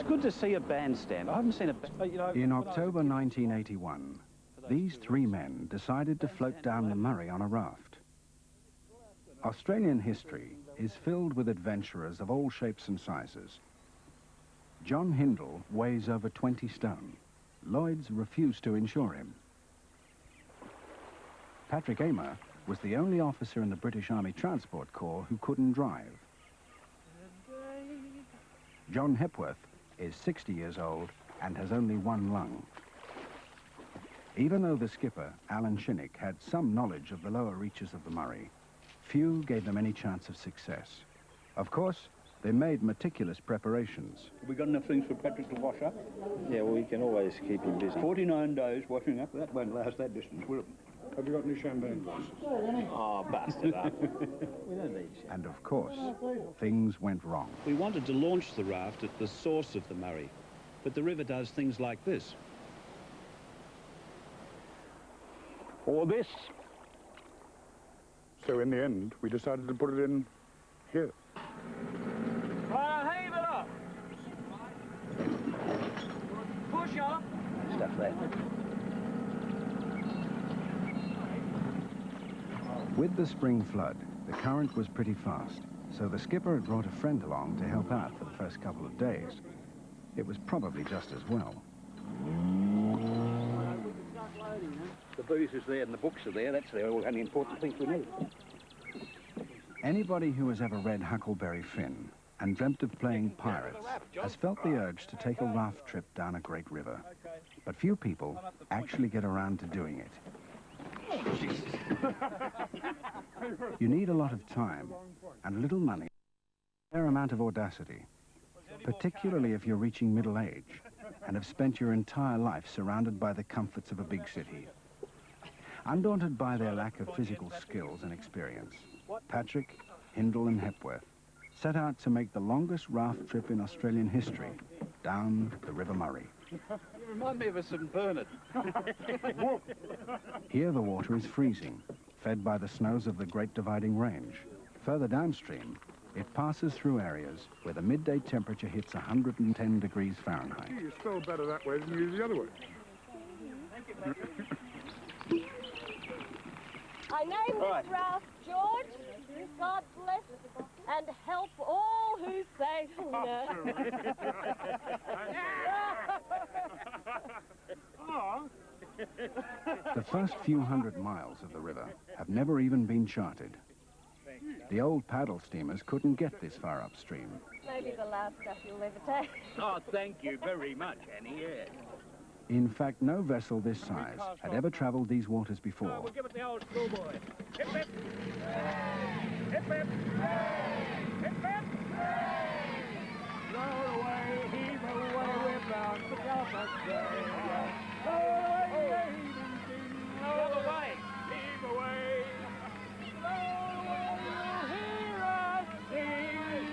It's good to see a bandstand. I haven't seen a... In October 1981, these three men decided to float down the Murray on a raft. Australian history is filled with adventurers of all shapes and sizes. John Hindle weighs over 20 stone. Lloyd's refused to insure him. Patrick Amer was the only officer in the British Army Transport Corps who couldn't drive. John Hepworth is 60 years old and has only one lung. Even though the skipper, Alan Shinnick, had some knowledge of the lower reaches of the Murray, few gave them any chance of success. Of course, they made meticulous preparations. Have we got enough things for Patrick to wash up? Yeah, well, we can always keep him busy. 49 days washing up, that won't last that distance, will it? Have you got any champagne glasses? Oh, bastard up. We don't need champagne. And of course, things went wrong. We wanted to launch the raft at the source of the Murray, but the river does things like this. Or this. So in the end, we decided to put it in here. Right, heave it up. Push up. Stuff there. With the spring flood, the current was pretty fast, so the skipper had brought a friend along to help out for the first couple of days. It was probably just as well. The booze is there and the books are there. That's the only important things we need. Anybody who has ever read Huckleberry Finn and dreamt of playing pirates has felt the urge to take a raft trip down a great river. But few people actually get around to doing it. You need a lot of time and a little money, a fair amount of audacity, particularly if you're reaching middle age and have spent your entire life surrounded by the comforts of a big city. Undaunted by their lack of physical skills and experience, Patrick, Hindle and Hepworth set out to make the longest raft trip in Australian history down the River Murray. You remind me of a St. Bernard. Here the water is freezing, fed by the snows of the Great Dividing Range. Further downstream, it passes through areas where the midday temperature hits 110 degrees Fahrenheit. You spell better that way than you do the other way. I name this raft George. God bless and help all who sail. The first few hundred miles of the river have never even been charted. The old paddle steamers couldn't get this far upstream. Maybe the last stuff you'll ever take. Oh, thank you very much, Annie, yeah. In fact, no vessel this size had ever travelled these waters before. We'll give it the old schoolboy. Hip, hip. Hip, hip. Hip, hip. Roll away, heave away, we're bound for South Australia. Roll away, roll away, heave away. Roll away, hear us sing.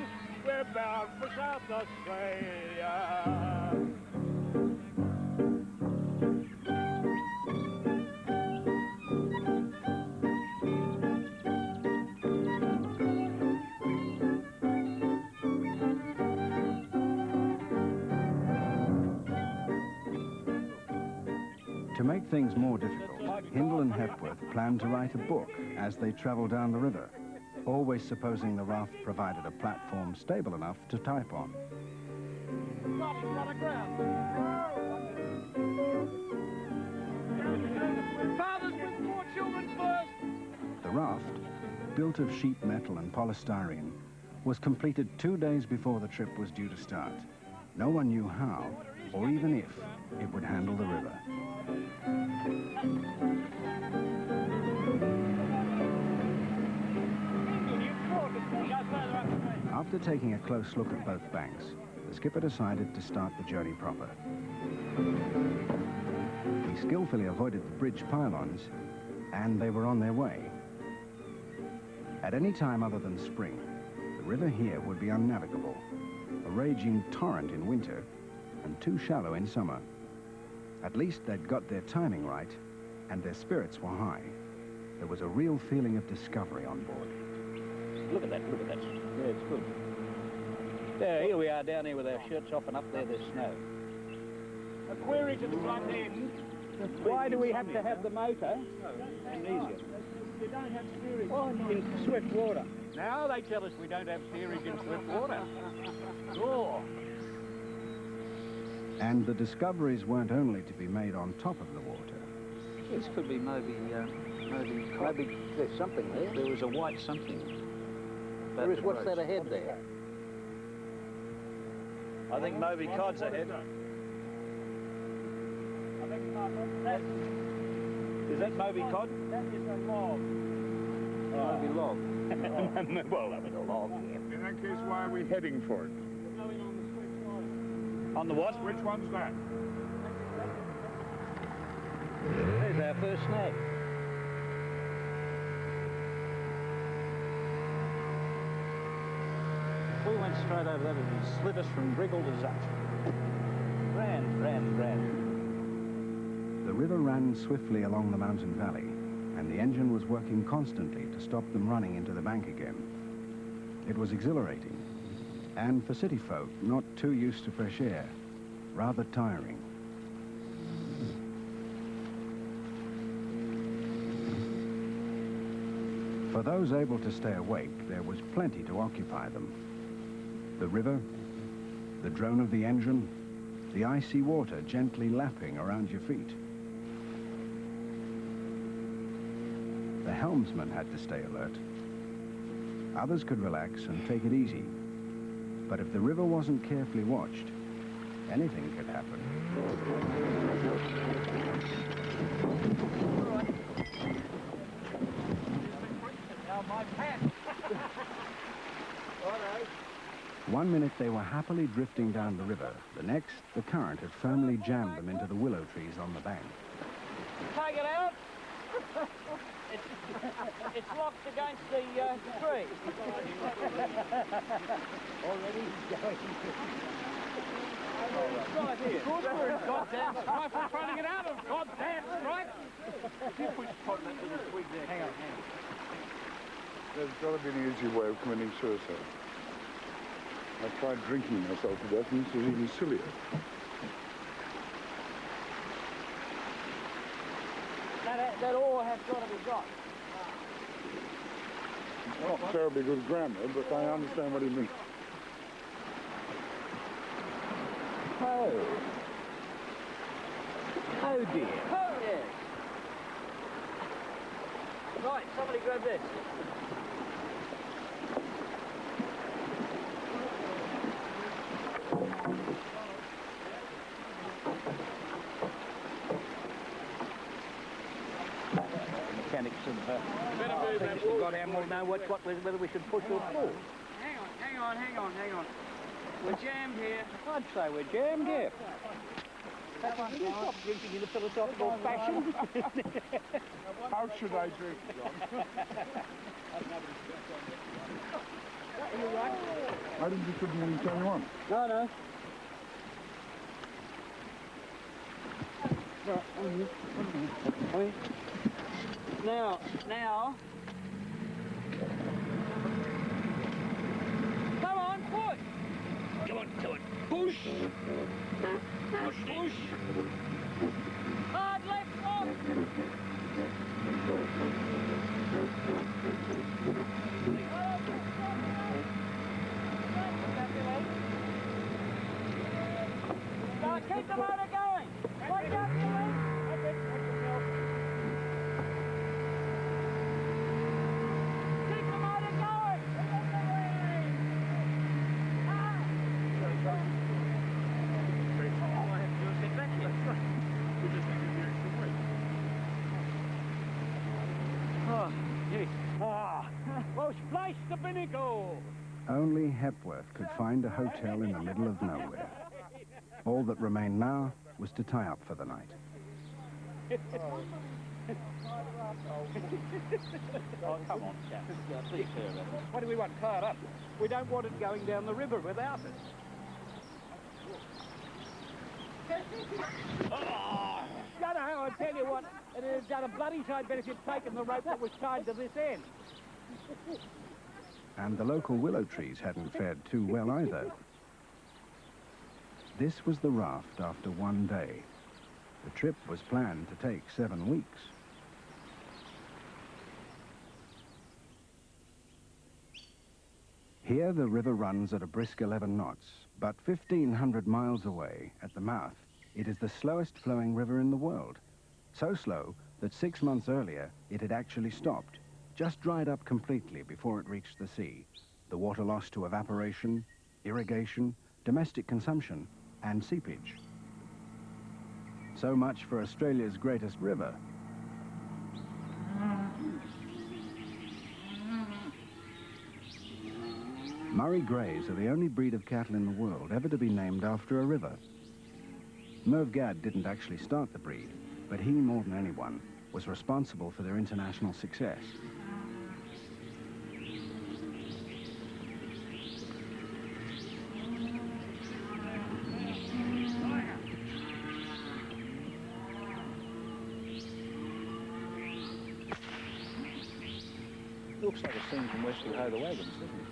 We're bound for South Australia. To make things more difficult, Hindle and Hepworth planned to write a book as they travelled down the river, always supposing the raft provided a platform stable enough to type on. Fathers with 4 children first. The raft, built of sheet metal and polystyrene, was completed 2 days before the trip was due to start. No one knew how, or even if, it would handle the river. After taking a close look at both banks, the skipper decided to start the journey proper. He skillfully avoided the bridge pylons, and they were on their way. At any time other than spring, the river here would be unnavigable, a raging torrent in winter, and too shallow in summer. At least they'd got their timing right, and their spirits were high. There was a real feeling of discovery on board. Look at that, look at that. Yeah, it's good. There, here we are down here with our shirts off, and up there's snow. A query to the front end. Why do we have to have the motor? Amnesia. You don't have steerage. In swift water. Now they tell us we don't have steerage in swift water. Oh. And the discoveries weren't only to be made on top of the water. This could be maybe there's something there. There was a white something. There is, what's that ahead there? I think Moby Cod's ahead. Is that Moby Cod? That is a log. Moby log. Well, I mean, a log. In that case, why are we heading for it? We're going on the switch side. On the what? Which one's that? There's our first snag. If we went straight over that, it would slit us from Briggle to Zut. Grand. The river ran swiftly along the mountain valley, and the engine was working constantly to stop them running into the bank again. It was exhilarating, and for city folk not too used to fresh air, rather tiring. For those able to stay awake, there was plenty to occupy them. The river, the drone of the engine, the icy water gently lapping around your feet. The helmsman had to stay alert. Others could relax and take it easy. But if the river wasn't carefully watched, anything could happen. Now my pants. One minute they were happily drifting down the river. The next, the current had firmly jammed them into the willow trees on the bank. Take it out. It's locked against the tree. Already going. Right here. Goddamn strife. I'm trying to get out of goddamn strife. If you push Todd into the twig there. Hang on. There's got to be an easy way of committing suicide. I tried drinking myself to death, and this was even sillier. That oar has got to be got. Not terribly good grammar, but I understand what he means. Oh. Oh dear. Oh, yes. Right, somebody grab this. Mechanics of things have got out, we'll know whether we should push or pull. Hang on. We're jammed here. I'd say we're jammed here. Stop drinking in a philosophical fashion. How should I drink, John? Why didn't you put me in 21? No. Now. Come on, push. Come on. Push. Hard left off. Now keep the motor going. Wake up, Billy. Keep the motor going. Well, splice the binnacle. Only Hepworth could find a hotel in the middle of nowhere. All that remained now was to tie up for the night. Oh, come on, chap. Please, sir. What do we want? Tie it up. We don't want it going down the river without us. I tell you what, it has done a bloody sight better if you'd taken the rope that was tied to this end. And the local willow trees hadn't fared too well either. this was the raft after one day. The trip was planned to take 7 weeks. Here the river runs at a brisk 11 knots, but 1,500 miles away, at the mouth, it is the slowest flowing river in the world. So slow that 6 months earlier it had actually stopped, just dried up completely before it reached the sea. The water lost to evaporation, irrigation, domestic consumption, and seepage. So much for Australia's greatest river. Murray Greys are the only breed of cattle in the world ever to be named after a river. Merv Gadd didn't actually start the breed, but he, more than anyone, was responsible for their international success. Looks like a scene from Wesley Ho the Wagons, doesn't it?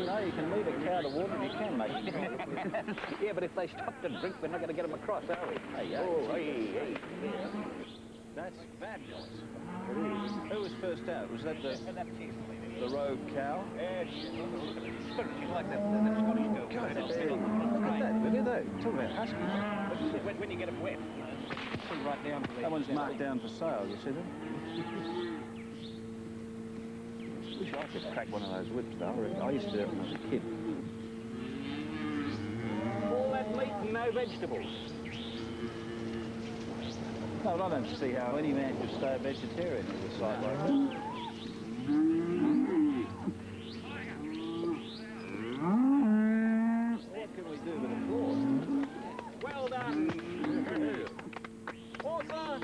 No, you can lead a cow to water and you can make it. Yeah, but if they stop to drink, we're not going to get them across, are we? Hey, oh, hey. That's fabulous. It is. Who was first out? Was that the rogue cow? Yeah, she's like that Scottish girl. God, look at that. Look at that. Talk about husky. When you get them wet. See right down to That one's marked down for sale, you see that? Wish I could crack one of those whips, though. I used to do it when I was a kid. All that meat and no vegetables. No, I don't see how any man could stay a vegetarian at a site like that. What can we do with applause? Well done. Awesome.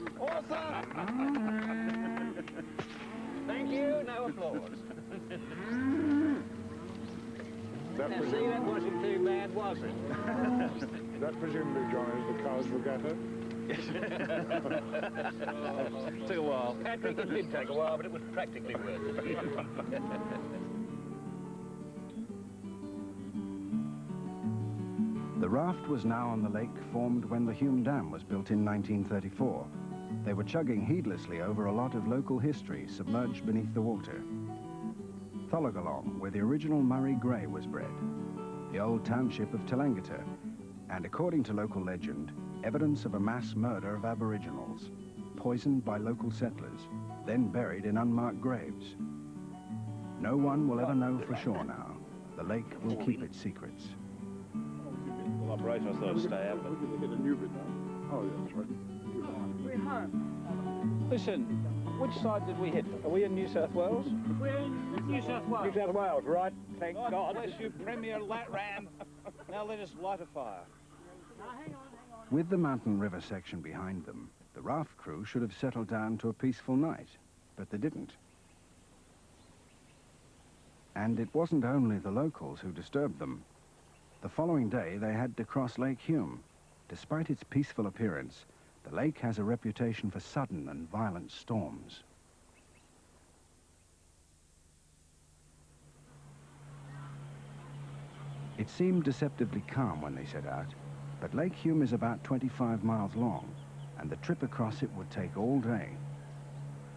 Thank you. No applause. Now, see, that wasn't too bad, was it? That presumably, John, is the cow's regatta? Took a while. Patrick, it did take a while, but it was practically worth it. The raft was now on the lake formed when the Hume Dam was built in 1934. They were chugging heedlessly over a lot of local history submerged beneath the water. Tholagalong, where the original Murray Grey was bred, the old township of Talangata, and according to local legend, evidence of a mass murder of Aboriginals, poisoned by local settlers, then buried in unmarked graves. No one will ever know for sure now. The lake will keep its secrets. Well, operation, I thought I'd stay out, but... Look at the new bit now. Oh, yeah, that's right. Listen, which side did we hit? Are we in New South Wales? We're in New South Wales. New South Wales, right? Thank God. Bless you, Premier Latram. Now let us light a fire. With the mountain river section behind them, the raft crew should have settled down to a peaceful night, but they didn't. And it wasn't only the locals who disturbed them. The following day, they had to cross Lake Hume. Despite its peaceful appearance, the lake has a reputation for sudden and violent storms. It seemed deceptively calm when they set out, but Lake Hume is about 25 miles long, and the trip across it would take all day.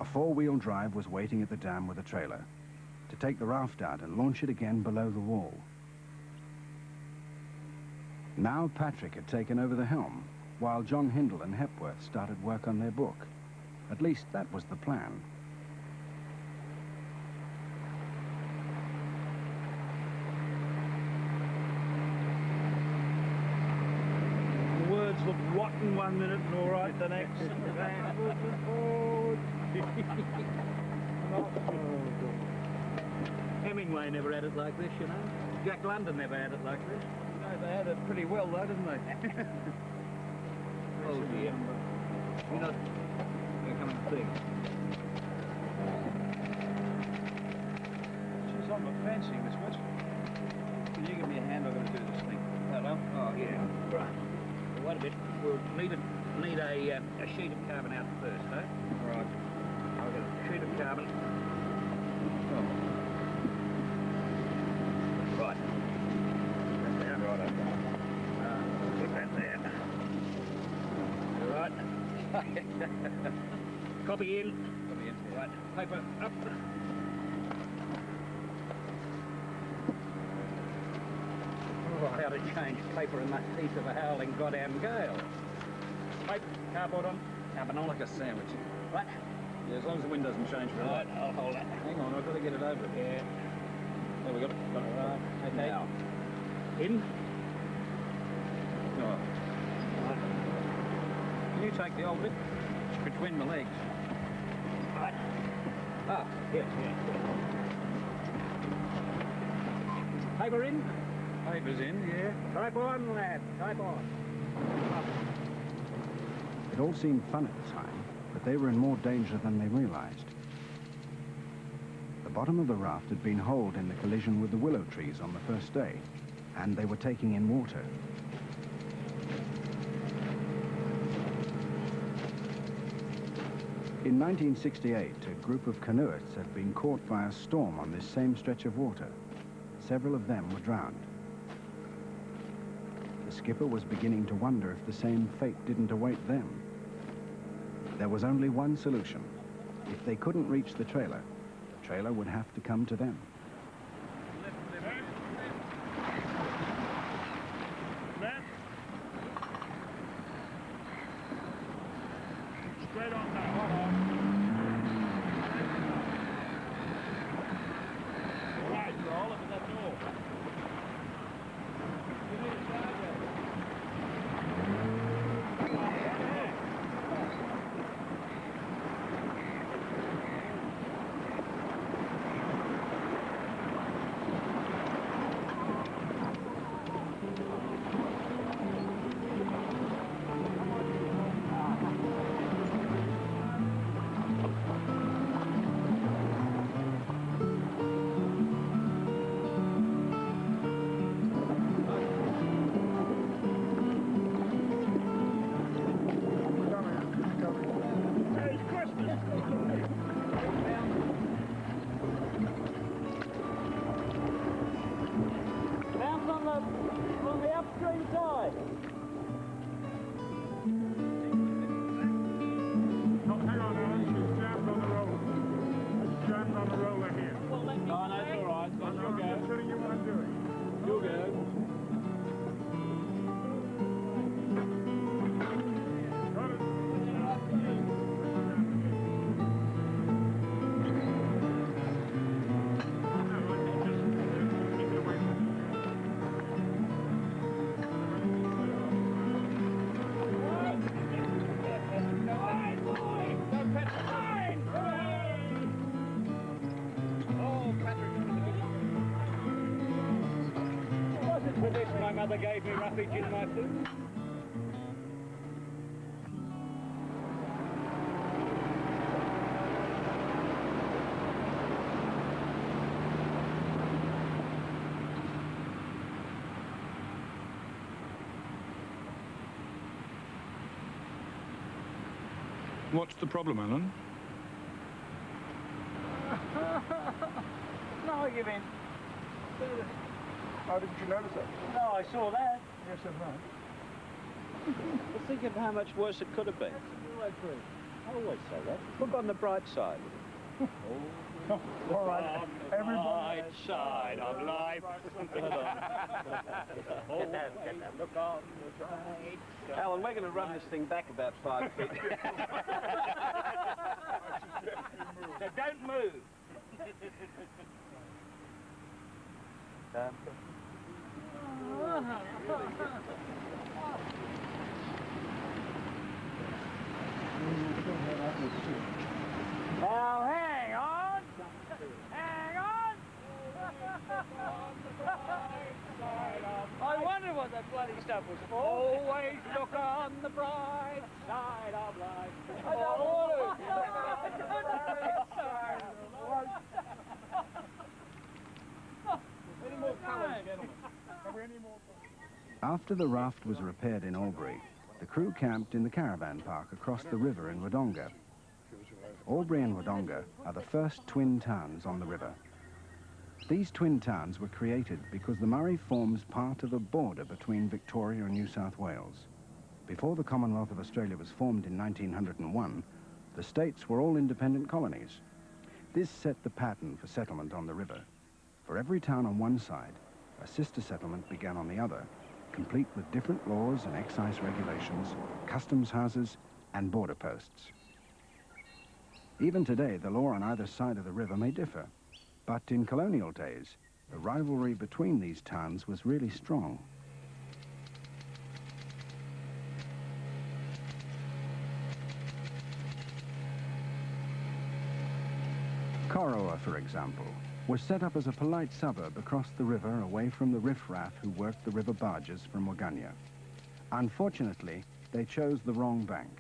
A four-wheel drive was waiting at the dam with a trailer to take the raft out and launch it again below the wall. Now Patrick had taken over the helm, while John Hindle and Hepworth started work on their book. At least that was the plan. The words look rotten one minute and all right the next. Hemingway never had it like this, you know. Jack London never had it like this. No, they had it pretty well, though, didn't they? Oh dear. You know, they're coming to think. Geez, I'm not fancying this much. Can you give me a hand? I've got to do this thing. Hello? Oh, yeah. Right. Well, wait a bit. We'll need a sheet of carbon out first, eh? Right. I've got a sheet of carbon. Oh. Copy in. Copy in. Right. Paper up. Oh, how to change paper in that teeth of a howling goddamn gale. Paper, cardboard on. Carbon on. Like a sandwich. Right. Yeah, as long as the wind doesn't change for a Right, I'll hold that. Hang on, I've got to get it over. Yeah. There we got it. Got it. Right. Okay. Now. In. Oh. Right. Can you take the old bit between my legs? Right. Ah, here. Paper in. Paper's in, yeah. Type on, lad. Type on. It all seemed fun at the time, but they were in more danger than they realized. The bottom of the raft had been holed in the collision with the willow trees on the first day, and they were taking in water. In 1968, a group of canoeists had been caught by a storm on this same stretch of water. Several of them were drowned. The skipper was beginning to wonder if the same fate didn't await them. There was only one solution. If they couldn't reach the trailer would have to come to them. Left. Straight on now. All right, roll up at that door. On the upstream side. No, hang on, Alan. She's jammed on the roll. She's jammed on the roller here. No, no, it's all right. I'm You'll just go. telling you what I'm doing. You'll go. Got it. Wasn't for this my mother gave me roughage in my food. What's the problem, Alan? No argument. How didn't you notice that? No, I saw that. Yes, I'm right. Well, think of how much worse it could have been. I always say that. Look on the bright side. All right, everybody. Bright side of life. Get down. Look on the right. Alan, we're going to run this thing back about 5 feet. So don't move. Now hang on. Hang on. I wonder what that bloody stuff was for. Always look on the bright side of life. I don't want to. Any more colours, gentlemen? Have we any more? After the raft was repaired in Albury, the crew camped in the caravan park across the river in Wodonga. Albury and Wodonga are the first twin towns on the river. These twin towns were created because the Murray forms part of a border between Victoria and New South Wales. Before the Commonwealth of Australia was formed in 1901, the states were all independent colonies. This set the pattern for settlement on the river. For every town on one side, a sister settlement began on the other, complete with different laws and excise regulations, customs houses, and border posts. Even today, the law on either side of the river may differ, but in colonial days, the rivalry between these towns was really strong. Corowa, for example, was set up as a polite suburb across the river away from the riffraff who worked the river barges from Waganya. Unfortunately, they chose the wrong bank.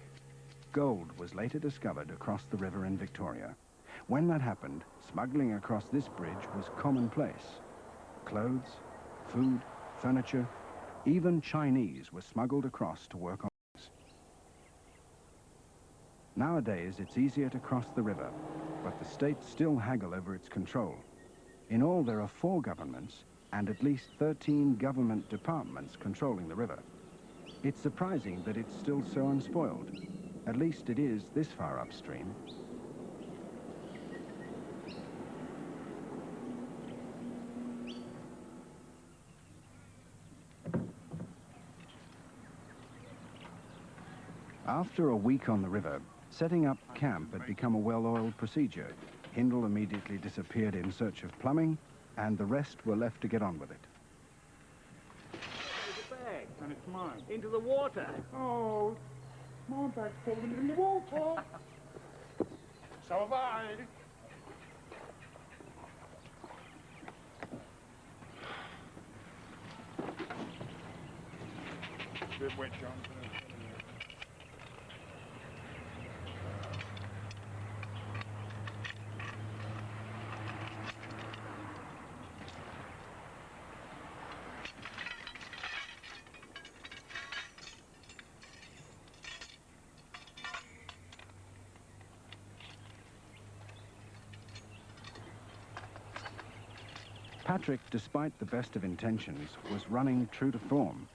Gold was later discovered across the river in Victoria. When that happened, smuggling across this bridge was commonplace. Clothes, food, furniture, even Chinese were smuggled across to work on this. Nowadays, it's easier to cross the river, but the states still haggle over its control. In all, there are 4 governments and at least 13 government departments controlling the river. It's surprising that it's still so unspoiled. At least it is this far upstream. After a week on the river, setting up camp had become a well-oiled procedure. Hindle immediately disappeared in search of plumbing, and the rest were left to get on with it. There's a bag. And it's mine. Into the water. Oh, my bag's fallen in the water. So have I. Bit wet, John. Patrick, despite the best of intentions, was running true to form.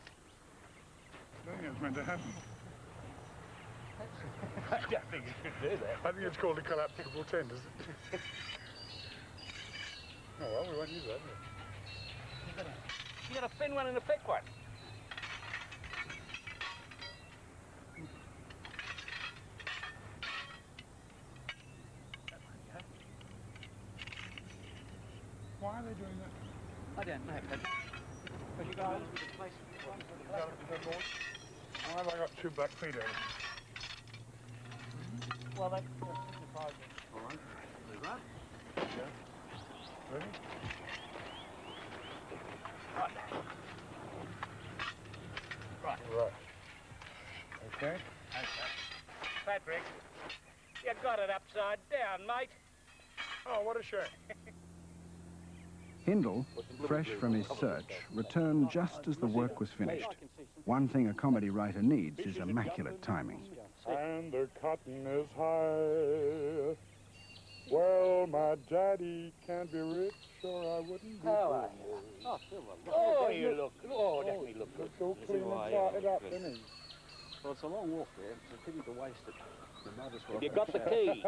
I don't think it's meant to happen. I don't think you should do that. I think it's called a collapsible tent, is it? Oh, well, we won't use that, will we? You got a thin one and a thick one. Why are they doing that? I don't know, but you guys with the place. Why have I got 2 black feet over? Well, that signifies it. All right. Do that. Yeah. Ready? Right. Right. Right. Okay. Patrick, you got it upside down, mate. Oh, what a shame. Hindle, fresh from his search, returned just as the work was finished. One thing a comedy writer needs is immaculate timing. And the cotton is high. Well, my daddy can't be rich, or I wouldn't be poor. Oh, you look. Oh, definitely look good. So clean and tied up, isn't he? Well, it's a long walk there. It's a pity to waste it. You might as well. You got the key.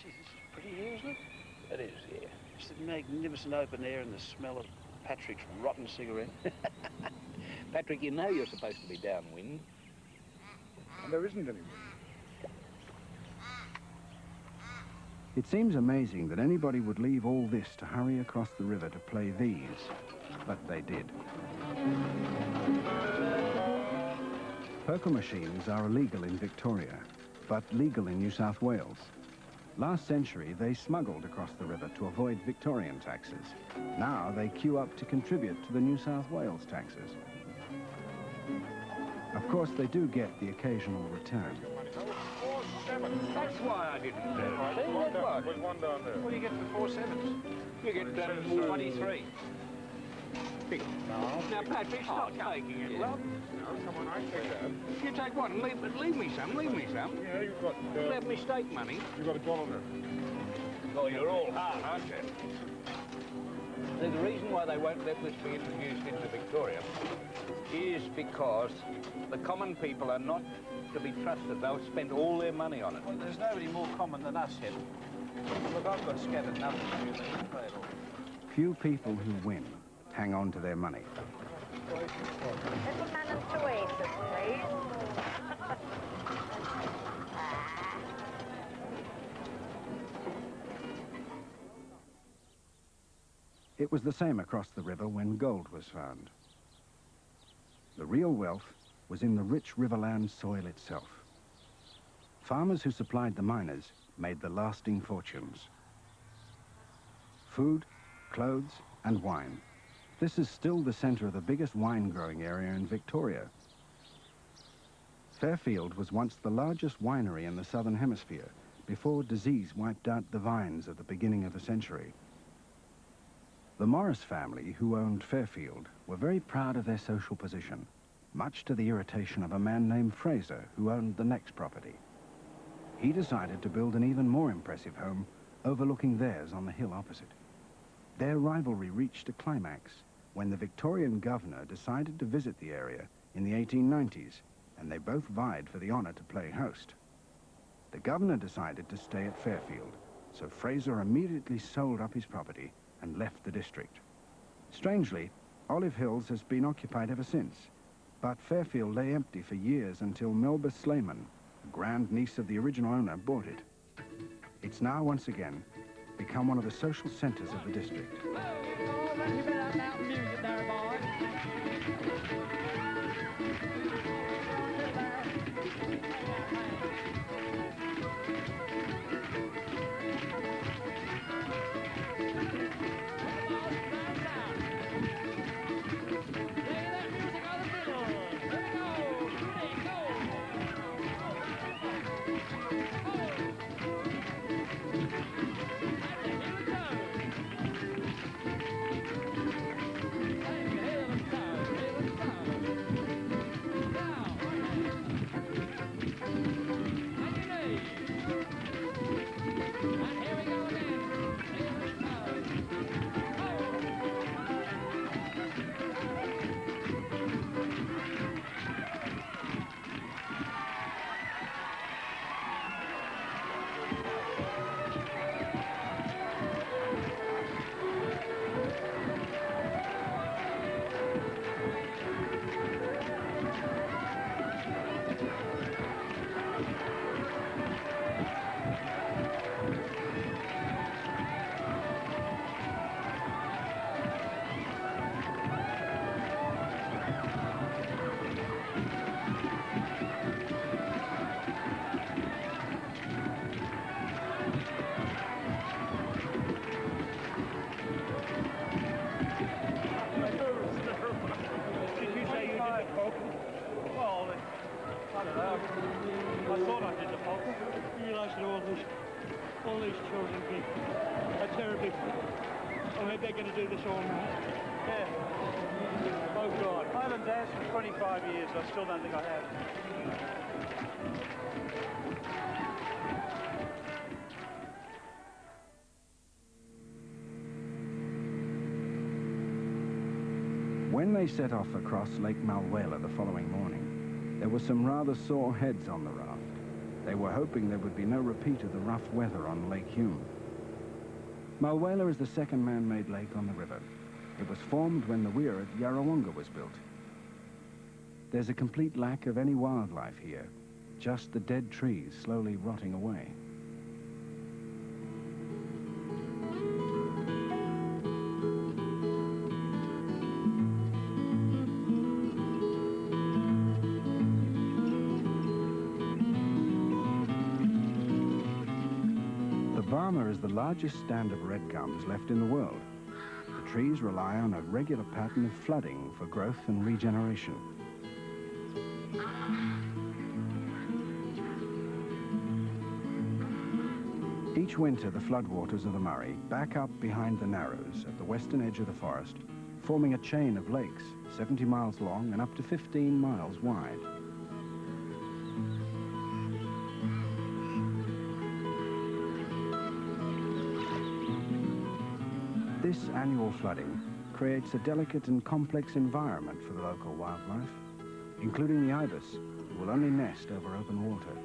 Geez, this is pretty here, isn't it? It is, yeah. It's the magnificent open air and the smell of Patrick's rotten cigarette. Patrick, you know you're supposed to be downwind. And there isn't any. It seems amazing that anybody would leave all this to hurry across the river to play these, but they did. Poker machines are illegal in Victoria, but legal in New South Wales. Last century, they smuggled across the river to avoid Victorian taxes. Now they queue up to contribute to the New South Wales taxes. Of course, they do get the occasional return. That's why I didn't do it. See, that's why. There's one down there. What do you get for 4 sevens? You get 23. No. Now, Patrick, stop taking it, love. No, come on, I take that. You take one, leave me some, leave me some. Yeah, you've got... You'll have me stake money. You've got $1 there. Oh, you're all hard, aren't you? The reason why they won't let this be introduced into Victoria is because the common people are not to be trusted. They'll spend all their money on it. Well, there's nobody more common than us here. Look, I've got scattered nothing to do with it. Pay it all. Few people who win hang on to their money. Little man and two aces, please. It was the same across the river when gold was found. The real wealth was in the rich riverland soil itself. Farmers who supplied the miners made the lasting fortunes. Food, clothes, and wine. This is still the centre of the biggest wine-growing area in Victoria. Fairfield was once the largest winery in the southern hemisphere before disease wiped out the vines at the beginning of the century. The Morris family, who owned Fairfield, were very proud of their social position, much to the irritation of a man named Fraser, who owned the next property. He decided to build an even more impressive home overlooking theirs on the hill opposite. Their rivalry reached a climax when the Victorian governor decided to visit the area in the 1890s, and they both vied for the honour to play host. The governor decided to stay at Fairfield, so Fraser immediately sold up his property and left the district. Strangely, Olive Hills has been occupied ever since, but Fairfield lay empty for years until Melba Slayman, a grand niece of the original owner, bought it. It's now once again become one of the social centres of the district. All these children are terribly. I mean, they're going to do this all night. Yeah. Oh, God. I haven't danced for 25 years. I still don't think I have. When they set off across Lake Malwela the following morning, there were some rather sore heads on the raft. They were hoping there would be no repeat of the rough weather on Lake Hume. Malwela is the second man-made lake on the river. It was formed when the weir at Yarrawonga was built. There's a complete lack of any wildlife here, just the dead trees slowly rotting away. Varma is the largest stand of red gums left in the world. The trees rely on a regular pattern of flooding for growth and regeneration. Each winter, the floodwaters of the Murray back up behind the Narrows at the western edge of the forest, forming a chain of lakes 70 miles long and up to 15 miles wide. This annual flooding creates a delicate and complex environment for the local wildlife, including the ibis, who will only nest over open water.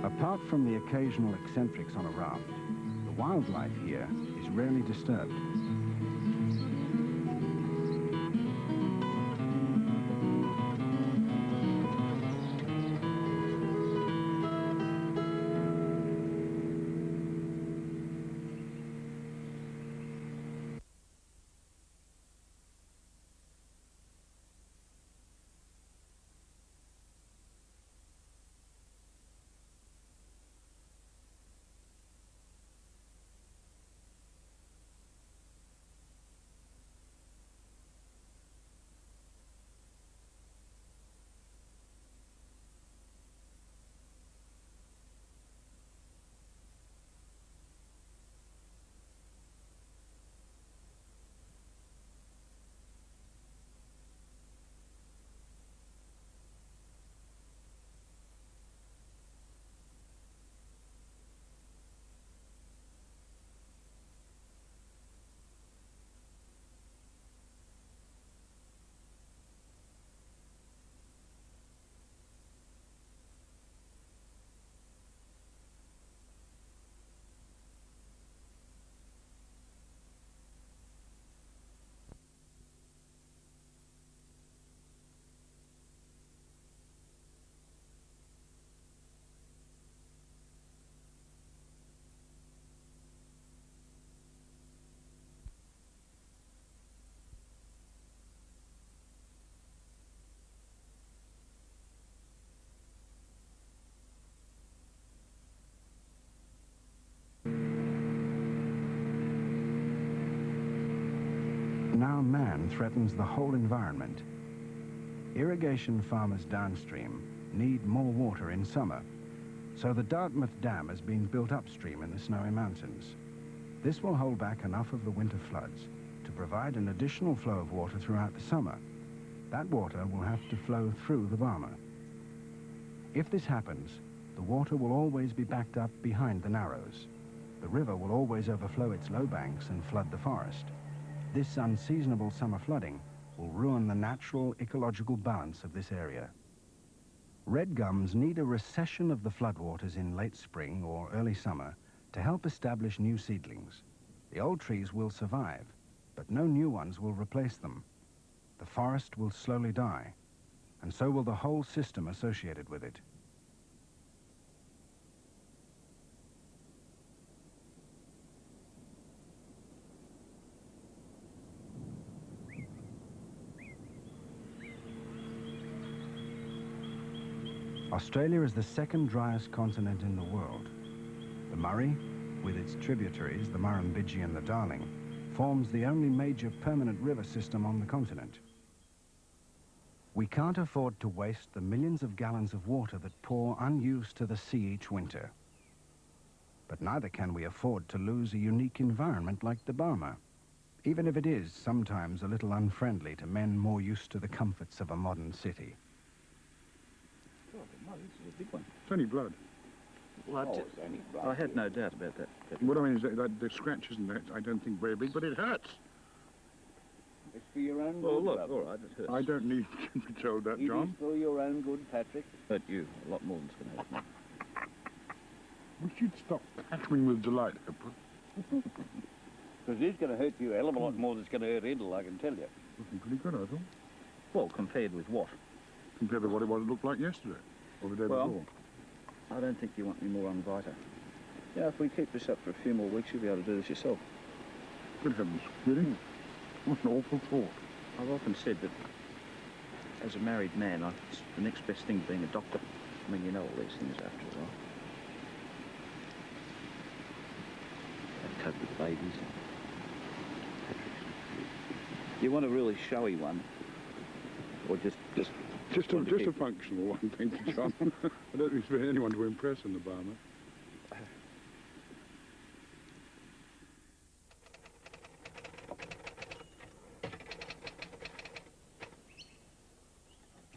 Apart from the occasional eccentrics on a raft, the wildlife here is rarely disturbed. Now man threatens the whole environment. Irrigation farmers downstream need more water in summer, so the Dartmouth Dam has been built upstream in the Snowy Mountains. This will hold back enough of the winter floods to provide an additional flow of water throughout the summer. That water will have to flow through the Barmer. If this happens, the water will always be backed up behind the Narrows. The river will always overflow its low banks and flood the forest. This unseasonable summer flooding will ruin the natural ecological balance of this area. Red gums need a recession of the floodwaters in late spring or early summer to help establish new seedlings. The old trees will survive, but no new ones will replace them. The forest will slowly die, and so will the whole system associated with it. Australia is the second driest continent in the world. The Murray, with its tributaries, the Murrumbidgee and the Darling, forms the only major permanent river system on the continent. We can't afford to waste the millions of gallons of water that pour unused to the sea each winter. But neither can we afford to lose a unique environment like the Barmer, even if it is sometimes a little unfriendly to men more used to the comforts of a modern city. This is a big one. It's only blood. Blood. I had no doubt about that. What I mean is that the scratch isn't, I don't think, very big, but it hurts. It's for your own good. Oh, look, all right, it hurts. I don't need to be told that, John. It is for your own good, Patrick. Hurt you a lot more than it's going to hurt me. Would you stop cackling with delight, Oprah? Because it's going to hurt you a hell of a lot more than it's going to hurt Edel, I can tell you. Looking pretty good, I thought. Well, compared with what? Compared to what it looked like yesterday, or the day before. I don't think you want me more on Vita. Yeah, if we keep this up for a few more weeks, you'll be able to do this yourself. Good heavens, kidding? What an awful thought. I've often said that as a married man, it's the next best thing to being a doctor. I mean, you know all these things after a while. cope with babies. You want a really showy one, or just a functional one, thank you, John. I don't expect anyone to impress in the bar, mate.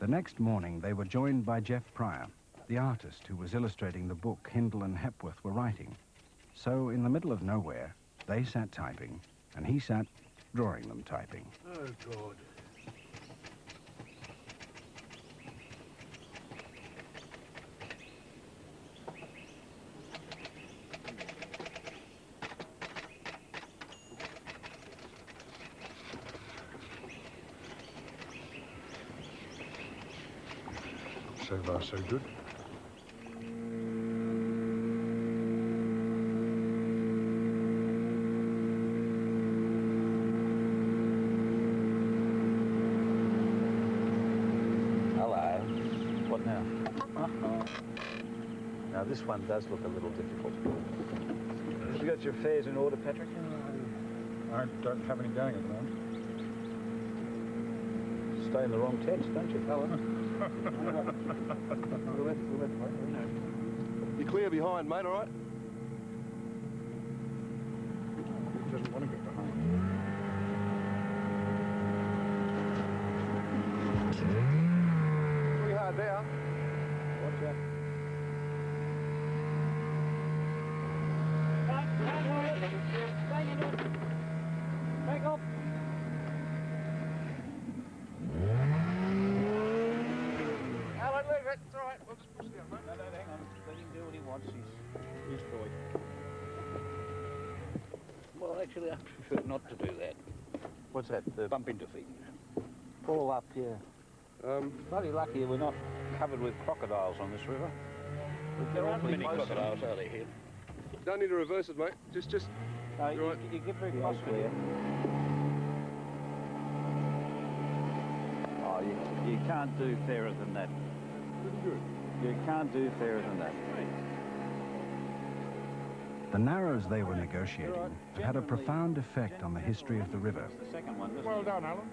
The next morning, they were joined by Jeff Pryor, the artist who was illustrating the book Hindle and Hepworth were writing. So, in the middle of nowhere, they sat typing, and he sat drawing them typing. Oh, God. So far, so good. Hello. What now? Now this one does look a little difficult. You got your affairs in order, Patrick? I don't have any going at the moment. Stay in the wrong text, don't you, fella? You're clear behind, mate, all right? He doesn't want to get behind. Pretty hard down. Watch out. Back off. Alan, leave it. It's all right. We'll just push down, mate. No, hang on. Let him do what he wants. He's boy. Well, actually, I prefer not to do that. What's that? The bump into feet. All up, yeah. Bloody lucky we're not covered with crocodiles on this river. There aren't many crocodiles out here. Don't need to reverse it, mate. Just No, right. you get very close to there. Oh, you can't do fairer than that. Pretty good. You can't do fairer than that. The narrows they were negotiating had a profound effect on the history of the river. The second one, Well done, Alan.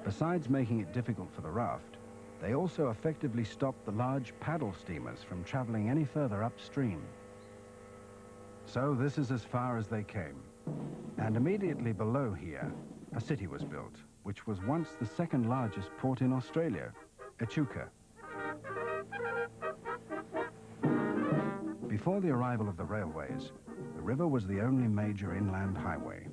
Besides making it difficult for the raft, they also effectively stopped the large paddle steamers from traveling any further upstream. So this is as far as they came. And immediately below here, a city was built, which was once the second largest port in Australia, Echuca. Before the arrival of the railways, the river was the only major inland highway.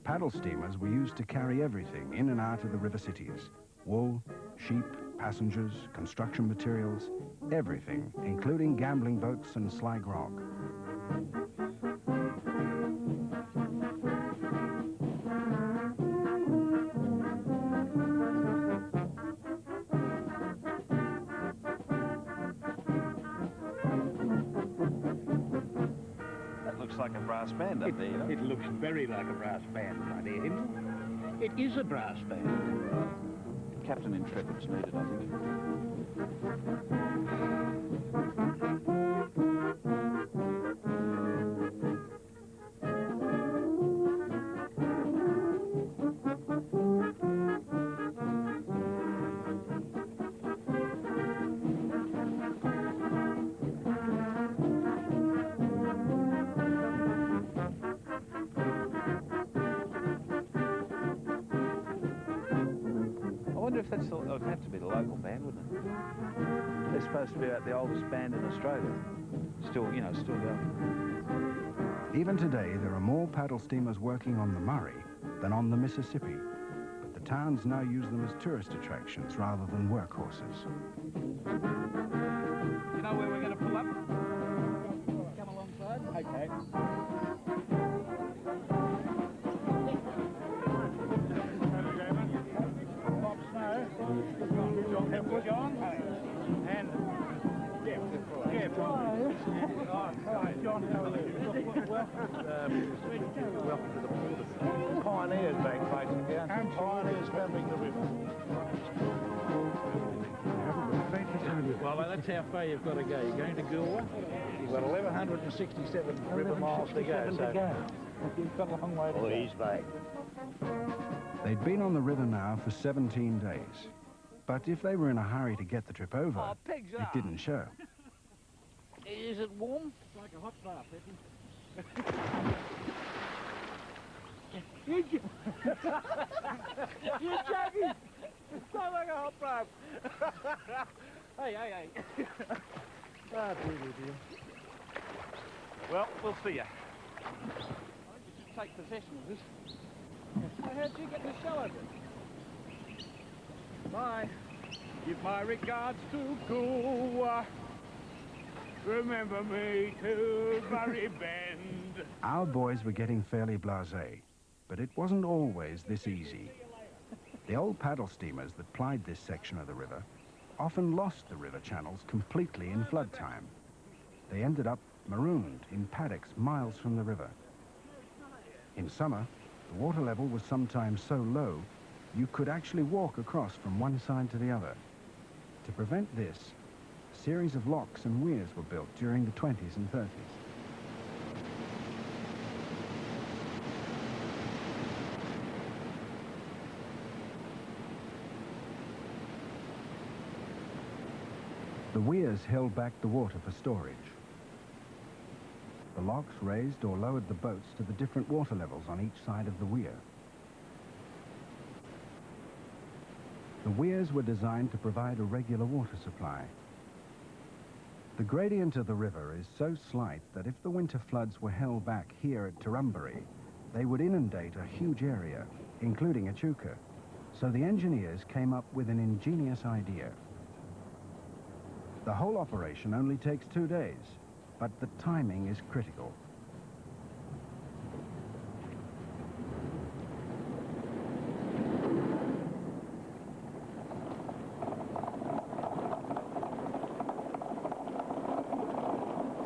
Paddle steamers were used to carry everything in and out of the river cities: wool, sheep, passengers, construction materials, everything, including gambling boats and sly grog. Like a brass band up there, you know? It looks very like a brass band, my dear Hindle. It is a brass band. Captain Intrepid's needed, I think. If that's it would have to be the local band, wouldn't it? They're supposed to be the oldest band in Australia. Still, you know, still going. Even today, there are more paddle steamers working on the Murray than on the Mississippi, but the towns now use them as tourist attractions rather than workhorses. You know where we're going to pull up? Come alongside. Okay. John and Jeff. Hi, John. How are you? Welcome to the port of pioneers back facing down. And pioneers travelling the river. Well, that's how far you've got to go. You're going to Goolwa. You've got 1,167 river miles to go. So You've got a long way to go. Please, mate. They'd been on the river now for 17 days. But if they were in a hurry to get the trip over, pigs it didn't show. Is it warm? It's like a hot bath, isn't You're joking! It's not like a hot bath. Hey. Ah, dear, dear. Well, we'll see you. I think you should take possession of this. How'd you get the shell of it? Bye. Give my regards to Goa. Remember me to Bury Bend. Our boys were getting fairly blasé, but it wasn't always this easy. The old paddle steamers that plied this section of the river often lost the river channels completely in flood time. They ended up marooned in paddocks miles from the river. In summer, the water level was sometimes so low you could actually walk across from one side to the other. To prevent this, a series of locks and weirs were built during the 20s and 30s. The weirs held back the water for storage. The locks raised or lowered the boats to the different water levels on each side of the weir. The weirs were designed to provide a regular water supply. The gradient of the river is so slight that if the winter floods were held back here at Turumbury, they would inundate a huge area, including Echuca. So the engineers came up with an ingenious idea. The whole operation only takes 2 days, but the timing is critical.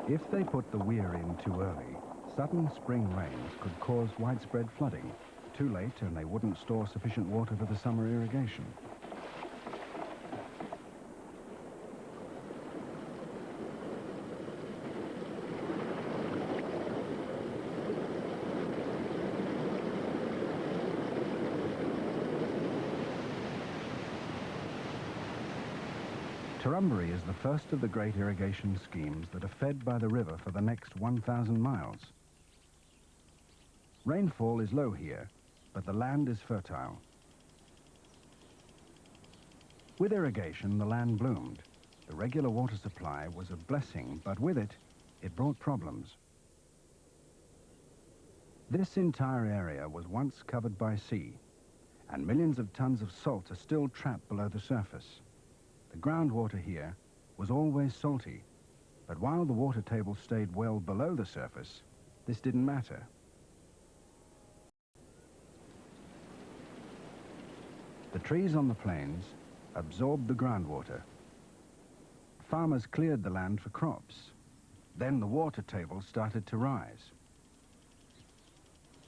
If they put the weir in too early, sudden spring rains could cause widespread flooding. Too late and they wouldn't store sufficient water for the summer irrigation. Turumbury is the first of the great irrigation schemes that are fed by the river for the next 1,000 miles. Rainfall is low here, but the land is fertile. With irrigation, the land bloomed. The regular water supply was a blessing, but with it, it brought problems. This entire area was once covered by sea, and millions of tons of salt are still trapped below the surface. The groundwater here was always salty, but while the water table stayed well below the surface, this didn't matter. The trees on the plains absorbed the groundwater. Farmers cleared the land for crops. Then the water table started to rise.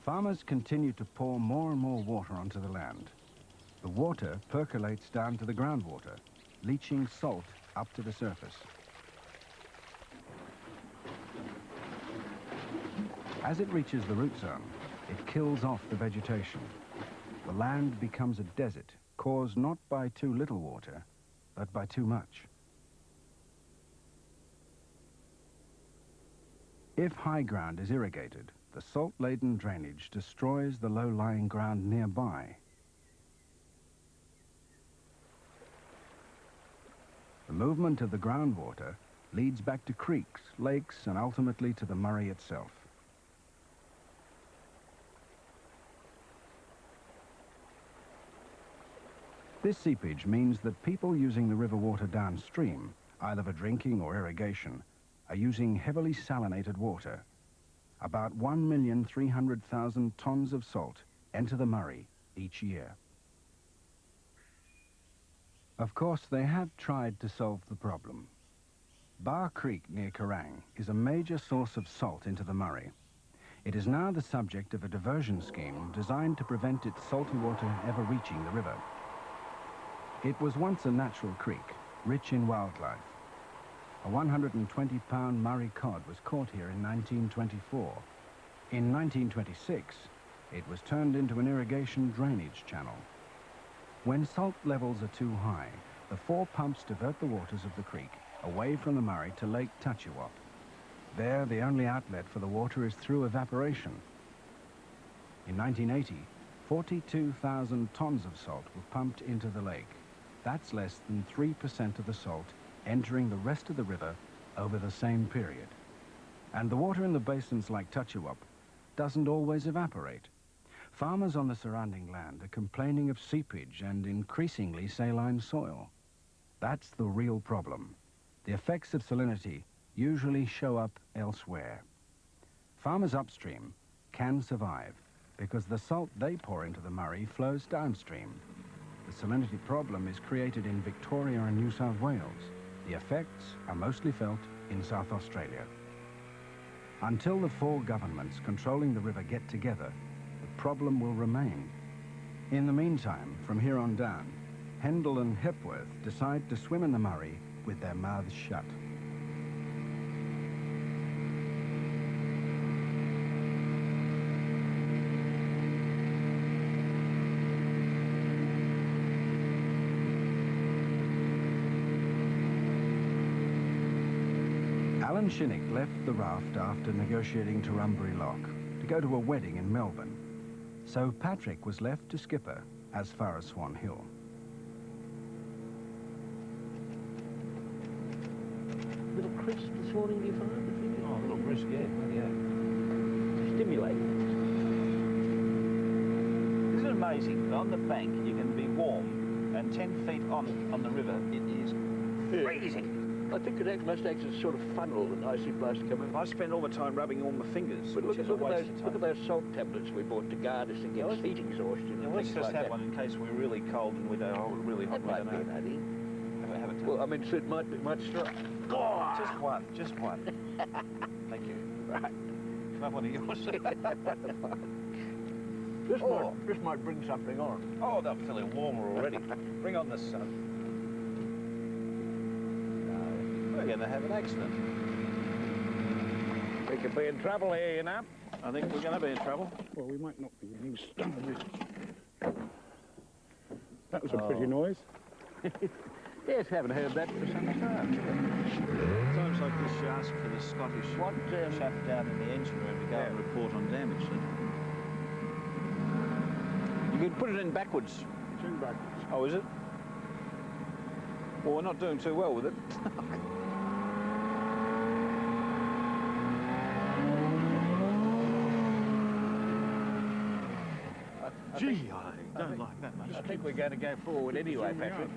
Farmers continued to pour more and more water onto the land. The water percolates down to the groundwater, leaching salt up to the surface. As it reaches the root zone, it kills off the vegetation. The land becomes a desert, caused not by too little water, but by too much. If high ground is irrigated, the salt-laden drainage destroys the low-lying ground nearby. The movement of the groundwater leads back to creeks, lakes, and ultimately to the Murray itself. This seepage means that people using the river water downstream, either for drinking or irrigation, are using heavily salinated water. About 1,300,000 tons of salt enter the Murray each year. Of course, they have tried to solve the problem. Bar Creek near Kerrang is a major source of salt into the Murray. It is now the subject of a diversion scheme designed to prevent its salty water ever reaching the river. It was once a natural creek, rich in wildlife. A 120-pound Murray cod was caught here in 1924. In 1926, it was turned into an irrigation drainage channel. When salt levels are too high, the 4 pumps divert the waters of the creek away from the Murray to Lake Tachewop. There, the only outlet for the water is through evaporation. In 1980, 42,000 tons of salt were pumped into the lake. That's less than 3% of the salt entering the rest of the river over the same period. And the water in the basins like Tachewop doesn't always evaporate. Farmers on the surrounding land are complaining of seepage and increasingly saline soil. That's the real problem. The effects of salinity usually show up elsewhere. Farmers upstream can survive because the salt they pour into the Murray flows downstream. The salinity problem is created in Victoria and New South Wales. The effects are mostly felt in South Australia. Until the 4 governments controlling the river get together, the problem will remain. In the meantime, from here on down, Hendel and Hepworth decide to swim in the Murray with their mouths shut. Alan Shinnick left the Raft after negotiating Turrumbary Lock to go to a wedding in Melbourne. So Patrick was left to skipper as far as Swan Hill. Little crisp this morning, do you find? Oh, a little brisk, yeah. Stimulating. Isn't it amazing? On the bank, you can be warm, and 10 feet on the river, it is freezing. I think it must act as a sort of funnel, an icy blast coming. I spend all the time rubbing all my fingers. But look which at is a waste of time. those salt tablets we bought to guard us against heat exhaustion. Yeah, And let's things just like have that. one in case we're really cold and we don't, or really hot. That might be we an don't idea. know. Have it. Well, I mean, so it might strike. Oh! Just one. Thank you. Right. Can I have one of yours? This might bring something on. Oh, I'm feeling warmer already. Bring on the sun. No, we're going to have an accident. We could be in trouble here, you know. I think we're going to be in trouble. Well, we might not be. That was a pretty noise. Yes, haven't heard that for some time. Times like this, you ask for the Scottish chap down in the engine room to go and report on damage. You could put it in backwards. It's in backwards. Oh, is it? Well, we're not doing too well with it. Gee, I don't like that much. I think we're going to go forward anyway, Patrick.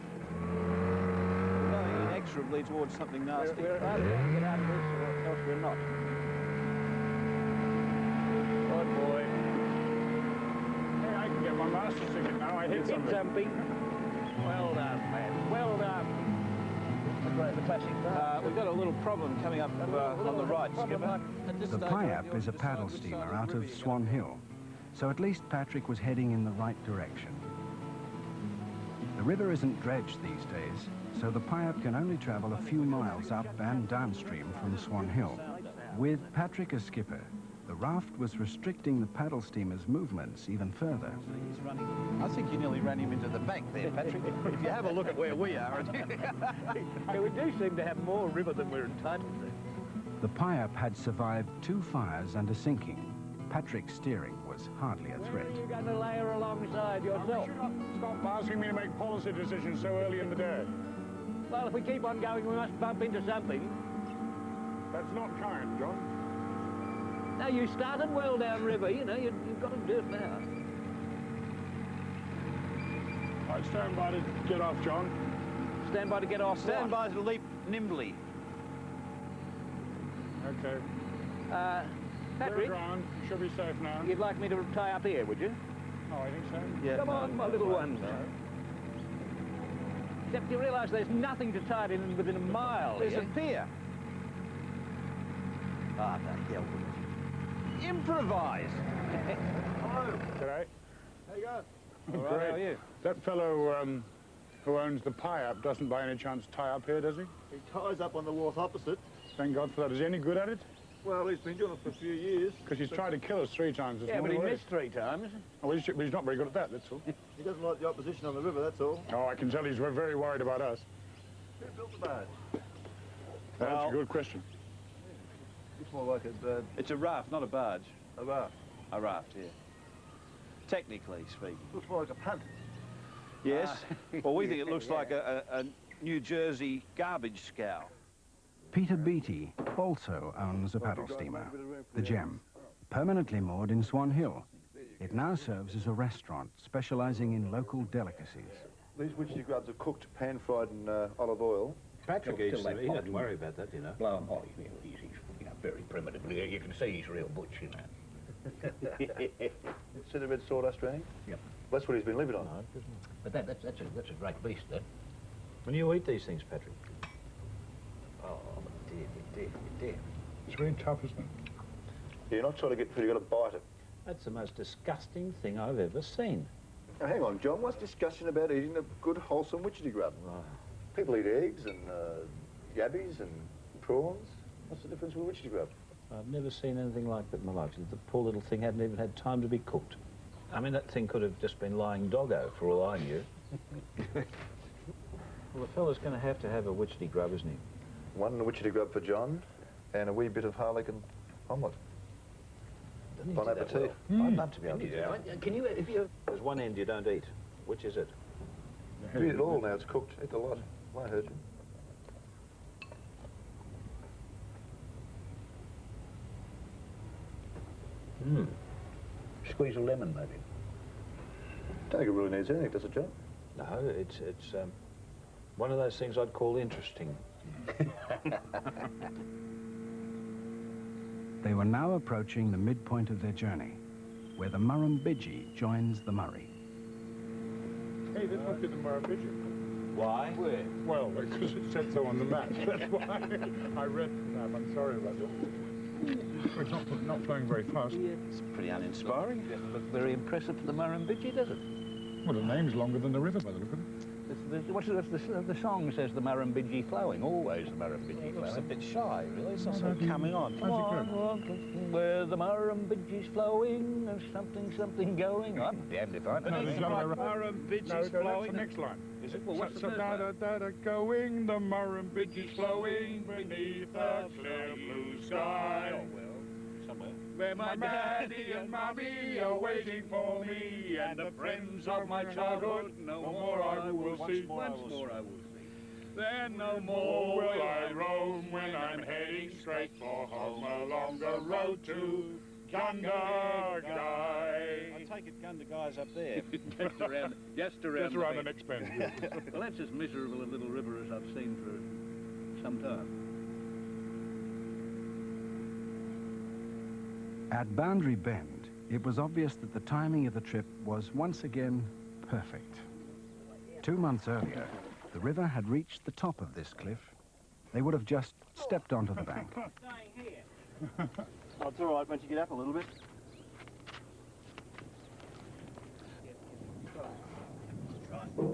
We're going inexorably towards something nasty. We're either going to get out of this or else we're not. Good boy. Hey, I can get my master's ticket now. I hit something. something. Well done, man. Well done. The classic. We've got a little problem coming up on the right, Skipper. The Piap is a paddle steamer out of Swan Hill, so at least Patrick was heading in the right direction. The river isn't dredged these days, so the Piap can only travel a few miles up and downstream from Swan Hill. With Patrick as skipper, the Raft was restricting the paddle steamer's movements even further. He's running. I think you nearly ran him into the bank there, Patrick. If you have a look at where we are. Hey, we do seem to have more river than we're entitled to. The Piap had survived 2 fires and a sinking. Patrick's steering was hardly a threat. You're going to layer alongside yourself. Stop asking me to make policy decisions so early in the day. Well, if we keep on going, we must bump into something. That's not kind, John. Now, you started well downriver, you know, you've got to do it now. I stand by to get off, John. Stand by to get off. Stand by to leap nimbly. Okay. Patrick, We're ground. You should be safe now. you'd like me to tie up here, would you? Oh, I think so. Yeah. Come on, my little ones. Except you realise there's nothing to tie it in within a mile. There's here. a pier. Ah, the hell with it. Improvise. Hello. G'day. How you going? All right, how are you? That fellow who owns the Piap doesn't by any chance tie up here, does he? He ties up on the wharf opposite. Thank God for that. Is he any good at it? Well, he's been doing it for a few years. Because he's tried to kill us 3 times this Yeah, but he morning. missed 3 times. Oh, but he's not very good at that, that's all. He doesn't like the opposition on the river, that's all. Oh, I can tell he's very worried about us. Who built the barge? That's a good question. It's more like a It's a raft, not a barge. raft. A raft, yeah. Technically speaking. Looks more like a punt. Yes. Well, we think it looks like a New Jersey garbage scow. Peter Beattie also owns a paddle steamer, the Gem, permanently moored in Swan Hill. It now serves as a restaurant specialising in local delicacies. These witchetty grubs are cooked, pan-fried in olive oil. Patrick eats them. He doesn't worry about that, you know. Blow him hot. He's you know, very primitive. You can see he's real butch, you know. See the red sawdust running? Yep. That's what he's been living on. No, but that's a great beast, that. When you eat these things, Patrick? Oh, dear. It's very tough, isn't it? Yeah, you're not trying to get food, you've got to bite it. That's the most disgusting thing I've ever seen. Now, hang on, John, what's discussion about eating a good, wholesome witchetty grub? People eat eggs and yabbies and prawns. What's the difference with witchetty grub? I've never seen anything like that in my life. The poor little thing hadn't even had time to be cooked. I mean, that thing could have just been lying doggo, for all I knew. Well, the fella's going to have a witchetty grub, isn't he? One witchetty grub for John and a wee bit of harlequin omelette. Doesn't he Bon do that appetit. well? I'd love to be able to do that. Can you, if you... There's one end you don't eat. Which is it? You eat it all now, it's cooked. Eat a lot. Won't hurt you. Squeeze a lemon, maybe. Don't think it really needs anything, does it, John? No, it's one of those things I'd call interesting. They were now approaching the midpoint of their journey, where the Murrumbidgee joins the Murray. Hey, this must be the Murrumbidgee. Why? Where? Well, because it said so on the map. That's why I read the map. I'm sorry about that. It's not flowing very fast. It's pretty uninspiring. Doesn't look very impressive for the Murrumbidgee, does it? Well, the name's longer than the river by the look of it. The song says the Murrumbidgee flowing, always the Murrumbidgee It's a flowing. bit shy, really. It's not sort of coming on. Come on, where the Murrumbidgee's flowing, there's something going. I'm damned if I know. No, It's like Murrumbidgee's that's flowing. the next line. Is it? Well, what's the first da da da going, the Murrumbidgee's flowing beneath a clear blue sky. Oh, well, somewhere. Where my daddy and mommy are waiting for me, and the friends of my childhood no more I will see. Once more I will see. Then no more will I roam when I'm heading straight for home along the road to Gunga Guy. I take it Gunga up there. Just around Just around the next bend. Well, that's as miserable a little river as I've seen for some time. At Boundary Bend, it was obvious that the timing of the trip was once again perfect. 2 months earlier, the river had reached the top of this cliff. They would have just stepped onto the bank. Oh, it's all right once you get up a little bit.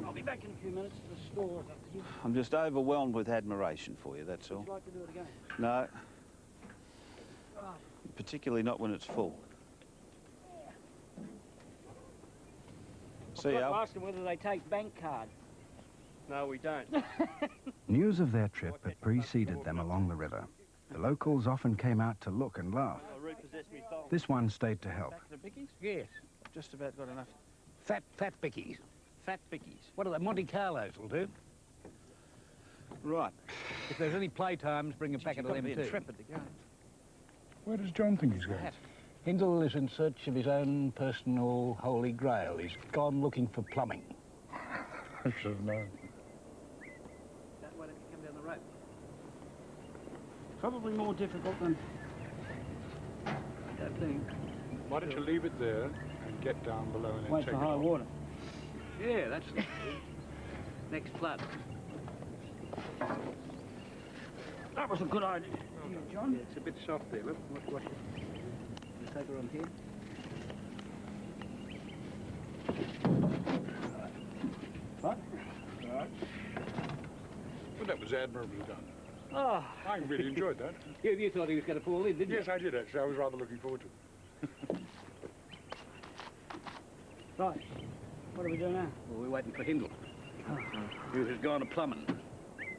I'll be back in a few minutes. The store's up here. I'm just overwhelmed with admiration for you, that's all. Would you like to do it again? No. Particularly not when it's full. See, I've got Al? to ask them whether they take bank cards. No, we don't. News of their trip had preceded them along the river. The locals often came out to look and laugh. This one stayed to help. Back to the bickies? Yes. Just about got enough. Fat bickies. Fat bickies. What are they? Monte Carlos will do. Right. If there's any playtimes, bring a packet of You've got to them be too. intrepid to go. Where does John think he's going? Hindle is in search of his own personal holy grail. He's gone looking for plumbing. I should have known. Why don't you come down the rope? Probably more difficult than that thing. Why don't you leave it there and get down below and then Wait take for it high off? water. Yeah, that's it. Next flood. That was a good idea, John. Yeah, it's a bit soft there. Look, watch it. You take her on here. What? Well, that was admirably done. Oh, I really enjoyed that. You thought he was going to fall in, didn't you? Yes, I did actually. I was rather looking forward to it. right. What do we do now? Well, we're waiting for Hindle. Who has gone a plumbing.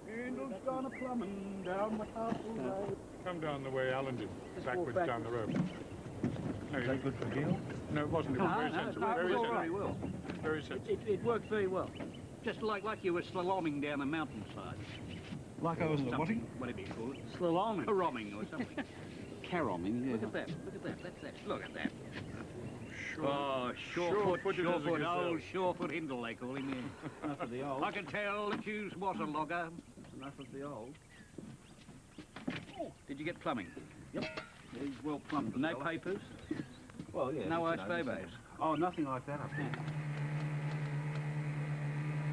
Hindle's gone a plumbing down the castle road. Come down the way Alan did, Just backwards walk down the road. No, Is that good for Gil? no, it wasn't. It was very sensible. It Very was all sensible. very well. Very sensible. It worked very well. Just like you were slaloming down a mountainside. Like I was Something, whatever you call it. Slaloming. Caroming or something. Caroming, yeah. Look at that, look at that, that's that. Look at that. Sure. Oh, Surefoot, Sure-footed as a Surefoot, gazelle. old Surefoot Hindle, they call him, yeah. Enough of the old. I can tell that you was a logger. Enough of the old. Did you get plumbing? Yep. He's well plumbed. No papers? Well, yeah. No but, ice you know, babos? Oh, nothing like that up here.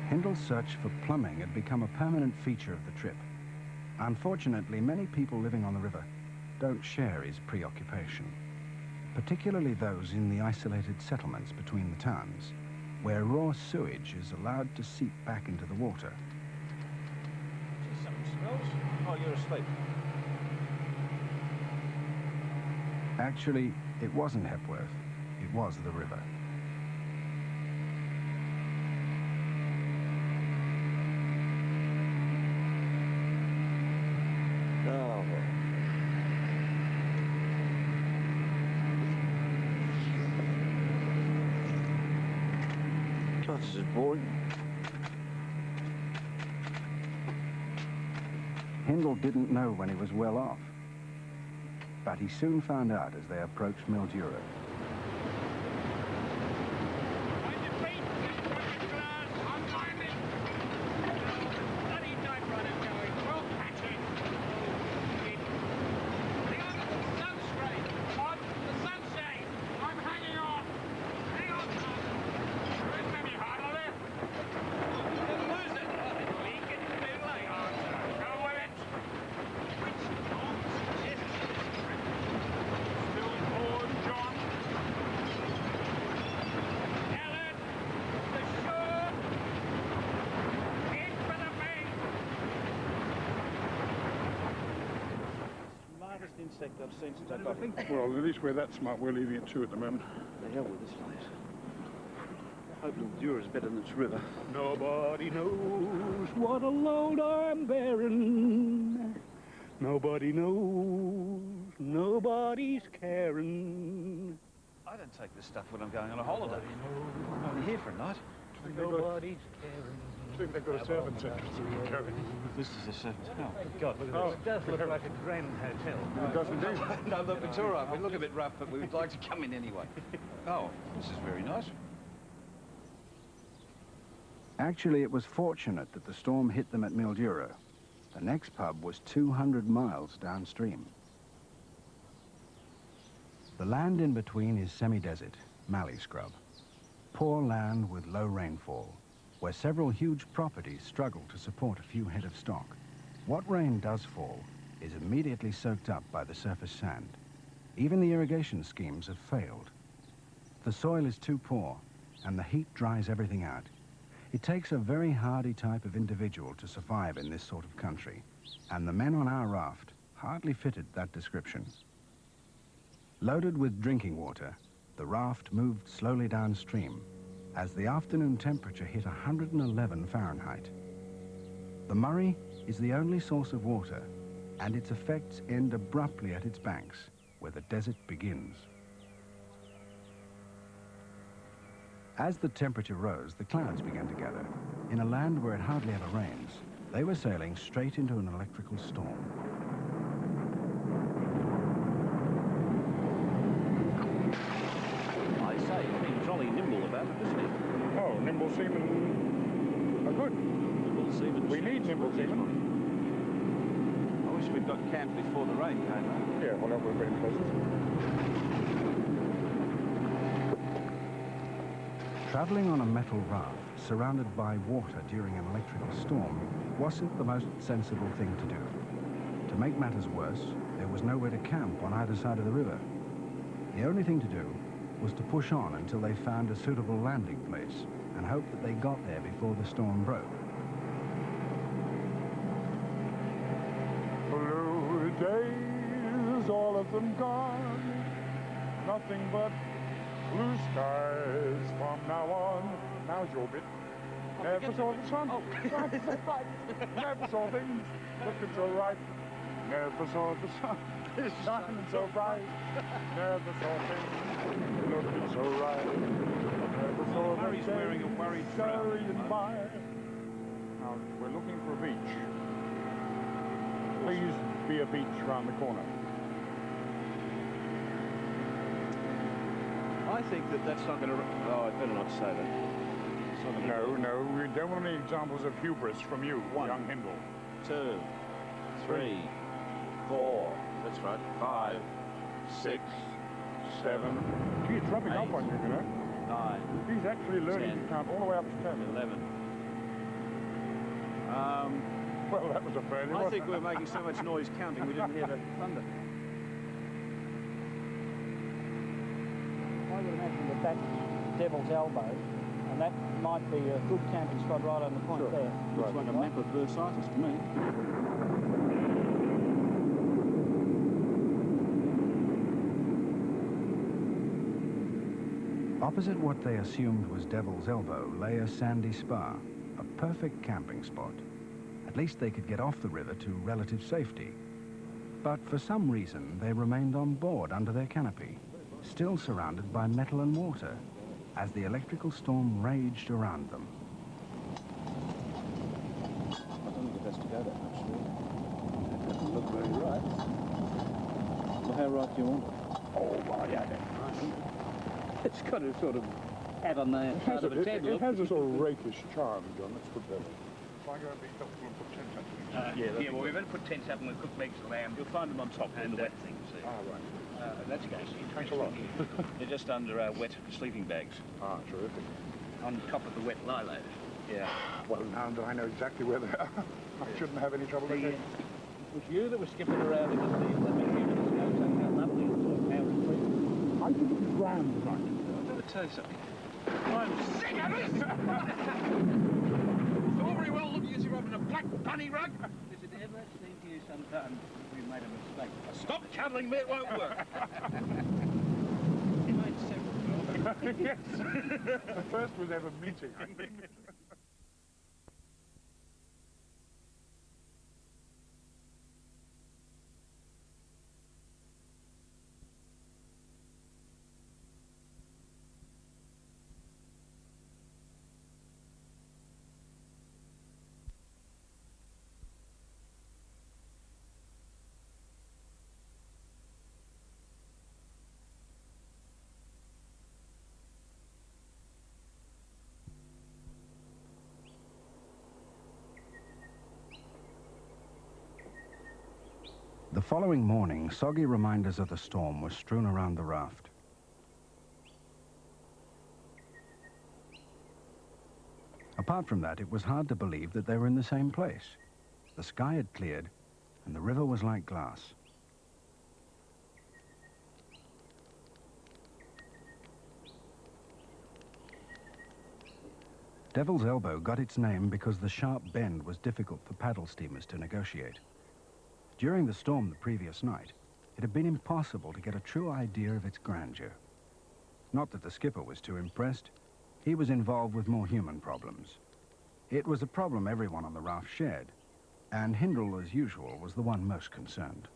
Hindle's search for plumbing had become a permanent feature of the trip. Unfortunately, many people living on the river don't share his preoccupation, particularly those in the isolated settlements between the towns, where raw sewage is allowed to seep back into the water. Something smells. Oh, you're asleep. Actually, it wasn't Hepworth, it was the river. Oh, well. God, this is boring. Hindle didn't know when he was well off, but he soon found out as they approached Mildura. Smartest insect I've seen since I got here. Well, at least we're that smart. We're leaving it 2 at the moment. The hell with this place. I hope Mildura's better than this river. Nobody knows what a load I'm bearing. Nobody knows, nobody's caring. I don't take this stuff when I'm going on a holiday. I'm only here for a night. Nobody's caring. I think they've got a servants' entrance to keep going. This is a servant. Oh, God, look at this. It does look like a grand hotel. It does indeed. no, look, it's all right. We look a bit rough, but we would like to come in anyway. Oh, this is very nice. Actually, it was fortunate that the storm hit them at Mildura. The next pub was 200 miles downstream. The land in between is semi-desert, mallee scrub. Poor land with low rainfall, where several huge properties struggle to support a few head of stock. What rain does fall is immediately soaked up by the surface sand. Even the irrigation schemes have failed. The soil is too poor, and the heat dries everything out. It takes a very hardy type of individual to survive in this sort of country, and the men on our raft hardly fitted that description. Loaded with drinking water, the raft moved slowly downstream as the afternoon temperature hit 111 Fahrenheit. The Murray is the only source of water, and its effects end abruptly at its banks, where the desert begins. As the temperature rose, the clouds began to gather. In a land where it hardly ever rains, they were sailing straight into an electrical storm. I say, he's been jolly nimble about it, isn't he? Oh, nimble seamen are good. Nimble seaman. We need nimble seamen. I wish we'd got camped before the rain came out. Yeah, well, that would have been pleasant. Traveling on a metal raft surrounded by water during an electrical storm wasn't the most sensible thing to do. To make matters worse, there was nowhere to camp on either side of the river. The only thing to do was to push on until they found a suitable landing place and hope that they got there before the storm broke. them gone. Nothing but blue skies from now on. Now's your bit. Never saw the sun. Never saw things looking so right. Never saw the sun shining so bright. Never saw things looking so right. Never saw Murray's wearing a worried frown. scurrying by. Now, we're looking for a beach. Please be a beach round the corner. I think that's not going to... Oh, I'd better not say that. No, we don't want any examples of hubris from you, young Hindle. 2, 3, 4. That's right. 5, 6, 7. He's dropping up on you, you know. 9. He's actually learning 10, to count all the way up to 10. 11. Well, that was a failure. I think we were making so much noise counting we didn't hear the thunder. I would imagine that that's Devil's Elbow, and that might be a good camping spot right on the point there. Looks like a map of bursitis to me. Opposite what they assumed was Devil's Elbow lay a sandy spar, a perfect camping spot. At least they could get off the river to relative safety. But for some reason, they remained on board under their canopy, still surrounded by metal and water, as the electrical storm raged around them. I don't think it has to go that much, really. That doesn't look very right. Well, how right do you want it? Oh, well, yeah. It's got a sort of hat on the side of its head. It has a sort of rakish charm, John. Let's put that in. If I go and be helpful and put tents up. Yeah, well, we better put tents up and we'll cook legs of lamb. You'll find them on top And in the the wet things. Ah, right. That's going. Thanks a lot. They're just under wet sleeping bags. Ah, terrific. On top of the wet lilacs. Yeah. Well, now that I know exactly where they are, I shouldn't have any trouble with it. It was you that was skipping around in the sea a few minutes ago, saying how lovely it was, how free. I think it was grand tonight. I've got to tell you something. I'm sick of it! It's all very well looking as you're having a black bunny rug. Does it ever seem to you sometimes that we've made a mistake? Stop cuddling me, it won't work. You made several. Yes. The first was ever meeting, I think. The following morning, soggy reminders of the storm were strewn around the raft. Apart from that, it was hard to believe that they were in the same place. The sky had cleared, and the river was like glass. Devil's Elbow got its name because the sharp bend was difficult for paddle steamers to negotiate. During the storm the previous night, it had been impossible to get a true idea of its grandeur. Not that the skipper was too impressed. He was involved with more human problems. It was a problem everyone on the raft shared, and Hindle, as usual, was the one most concerned.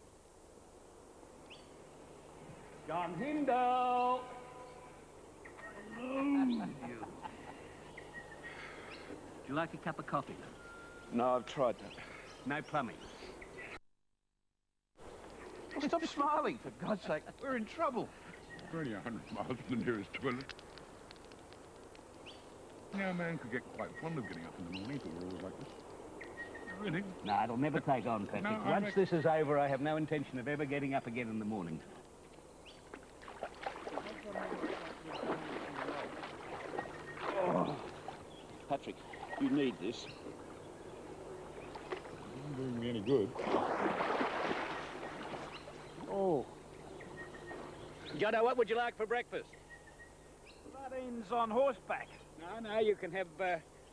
John Hindle! Do you like a cup of coffee? No, I've tried that. No plumbing. Oh, stop smiling, for God's sake. We're in trouble. We're only 100 miles from the nearest toilet. Now, a man could get quite fond of getting up in the morning if it were always like this. Really? No, it'll never take on, Patrick. No, Once this is over, I have no intention of ever getting up again in the morning. Oh. Patrick, you need this. It isn't doing me any good. Oh. Jono, what would you like for breakfast? Sardines on horseback. No, you can have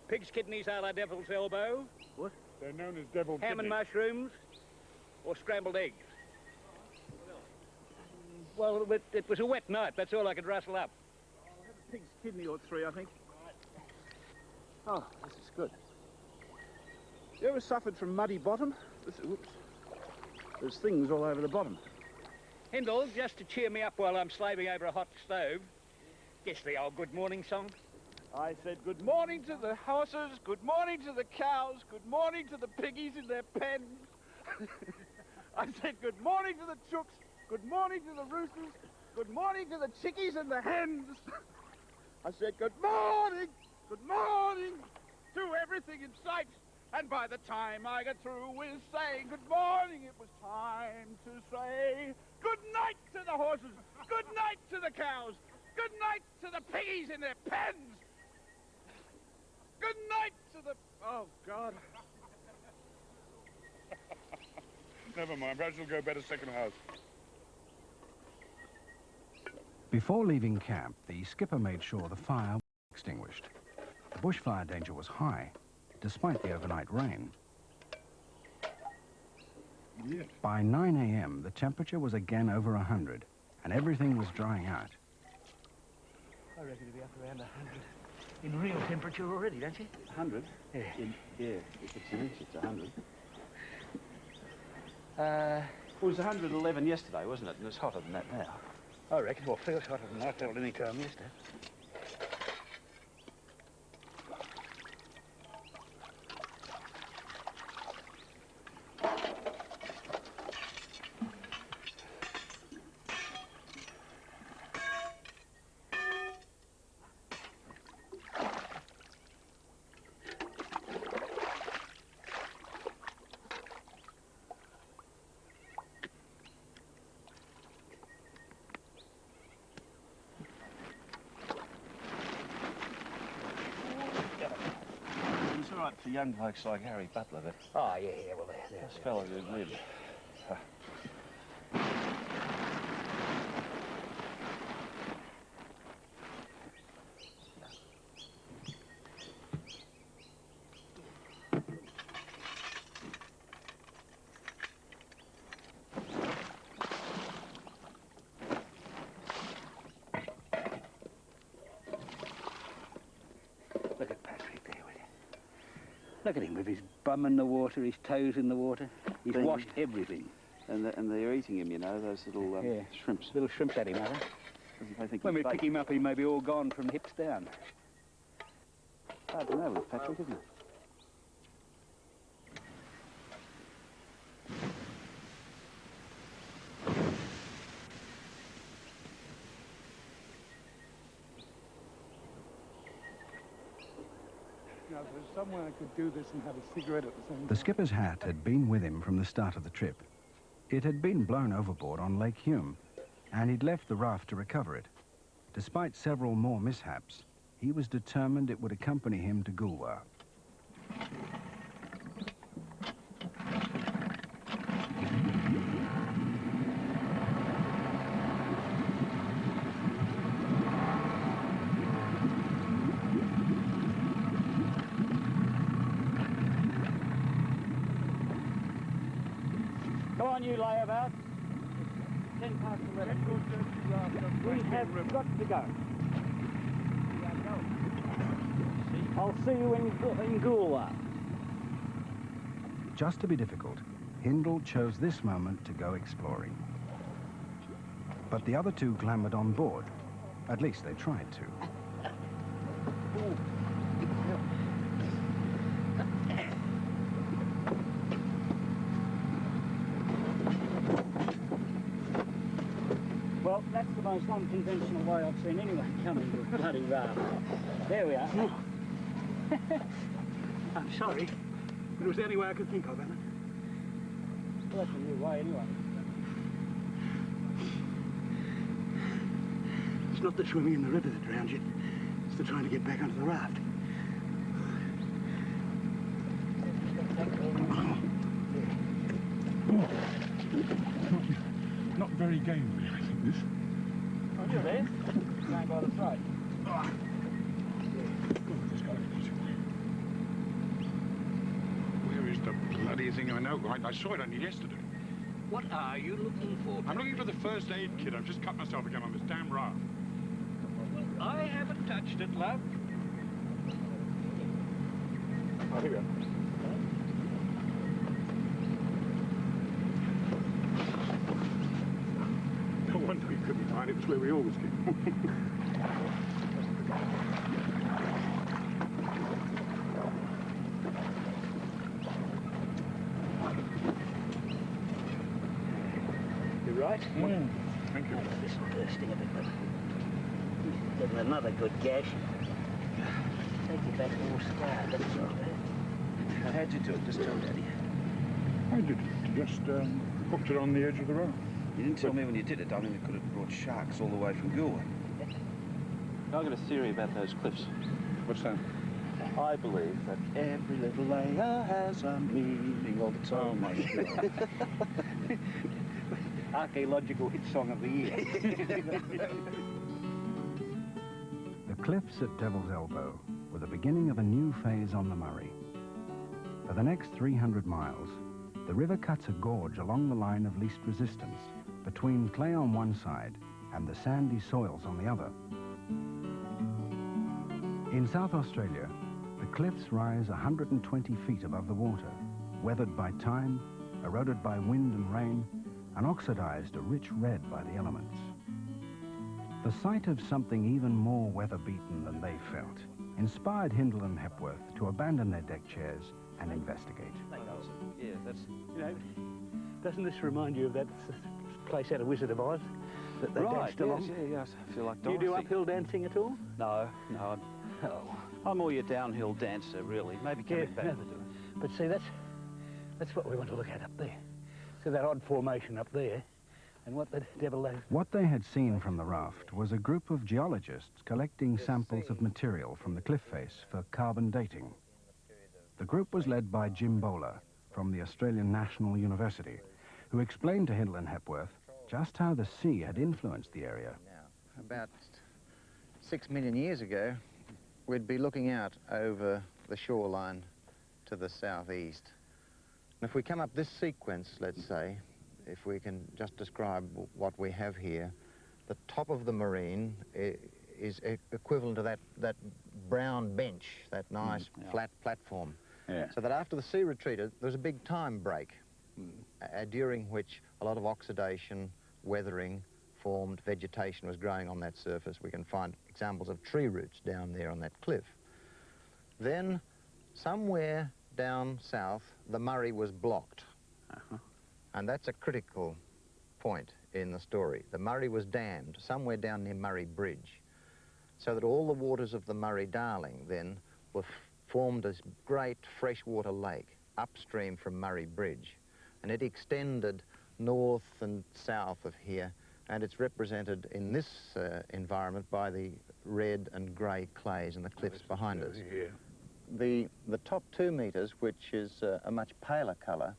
pig's kidneys a la Devil's Elbow, They're known as devil ham and kidneys. mushrooms, or scrambled eggs. Well, it was a wet night. That's all I could rustle up. Pig's kidney or three, I think. Oh, this is good. You ever suffered from muddy bottom? Oops. There's things all over the bottom. Hindle, just to cheer me up while I'm slaving over a hot stove, guess the old good morning song? I said good morning to the horses, good morning to the cows, good morning to the piggies in their pens. I said good morning to the chooks, good morning to the roosters, good morning to the chickies and the hens. I said good morning to everything in sight. And by the time I got through with saying good morning, it was time to say good night to the horses, good night to the cows, good night to the piggies in their pens. Good night to the... Oh, God. Never mind, perhaps we'll go better second house. Before leaving camp, the skipper made sure the fire was extinguished. The bushfire danger was high, despite the overnight rain. Yeah. By 9 a.m., the temperature was again over 100, and everything was drying out. I reckon it'll be up around 100 in real temperature already, don't you? 100? Yeah. Yeah, if it's an inch, it's 100. It was 111 yesterday, wasn't it? And it's hotter than that now. I reckon. Well, feels hotter than I felt any time yesterday. It's all right for young blokes like Harry Butler, but Oh, yeah, well, there. this fella did live. Look at Patrick there with you. Look at him with his bum in the water, his toes in the water. He's washed everything. And they're eating him, you know, those little shrimps. Little shrimps at him, are they? I think When we pick him up, he may be all gone from the hips down. Hard to know with Patrick, isn't it? Now, if there's somewhere I could do this and have a cigarette at the same time. The skipper's hat had been with him from the start of the trip. It had been blown overboard on Lake Hume, and he'd left the raft to recover it. Despite several more mishaps, he was determined it would accompany him to Goolwa. Come on, you layabout. 10 past 11. We have got to go. I'll see you in Goolwa. Just to be difficult, Hindle chose this moment to go exploring. But the other two clambered on board. At least they tried to. Well, that's the most unconventional way I've seen anyone come into a bloody raft. There we are. I'm sorry, but it was the only way I could think of, Alan. Well, that's a new way anyway. It's not the swimming in the river that drowns you. It's the trying to get back onto the raft. Not very gamely, I think, this. Oh, you're there? Going by the throat. Where is the bloody thing? I know, I saw it only yesterday. What are you looking for? I'm looking for the first aid kit. I've just cut myself again on this damn raft. Well, I haven't touched it, love. Oh, here we are. No wonder we couldn't find it. It's where we always keep. You right? Thank you. This bursting a bit, but getting another good gash. Take you back more scar, but it's not bad. How'd you do it? Just tell Daddy. I did. Just hooked it on the edge of the raft. You didn't tell me when you did it. I mean, it could have brought sharks all the way from Goa. I've got a theory about those cliffs. What's that? I believe that every little layer has a meaning all the time. Oh, my God. Archaeological hit song of the year. The cliffs at Devil's Elbow were the beginning of a new phase on the Murray. For the next 300 miles, the river cuts a gorge along the line of least resistance between clay on one side and the sandy soils on the other. In South Australia, the cliffs rise 120 feet above the water, weathered by time, eroded by wind and rain, and oxidized a rich red by the elements. The sight of something even more weather-beaten than they felt inspired Hindle and Hepworth to abandon their deck chairs and investigate. Yeah, that's... You know, doesn't this remind you of that place out of Wizard of Oz that they danced along? Yes, I feel like Do you Dorothy. do uphill dancing at all? No, I'm more your downhill dancer, really. Maybe coming back. no, but see, that's what we want to look at up there. So that odd formation up there, and what the devil they... What they had seen from the raft was a group of geologists collecting samples of material from the cliff face for carbon dating. The group was led by Jim Bowler from the Australian National University, who explained to Hindle and Hepworth just how the sea had influenced the area. About 6 million years ago, we'd be looking out over the shoreline to the southeast. And if we come up this sequence, let's say, if we can just describe what we have here, the top of the marine is equivalent to that brown bench, that nice flat platform. Yeah. So that after the sea retreated, there was a big time break, during which a lot of oxidation, weathering formed, vegetation was growing on that surface. We can find examples of tree roots down there on that cliff. Then, somewhere down south, the Murray was blocked. And that's a critical point in the story. The Murray was dammed somewhere down near Murray Bridge, so that all the waters of the Murray-Darling then were formed this great freshwater lake upstream from Murray Bridge. And it extended north and south of here, and it's represented in this environment by the red and grey clays and the cliffs behind us. The top 2 metres, which is a much paler colour,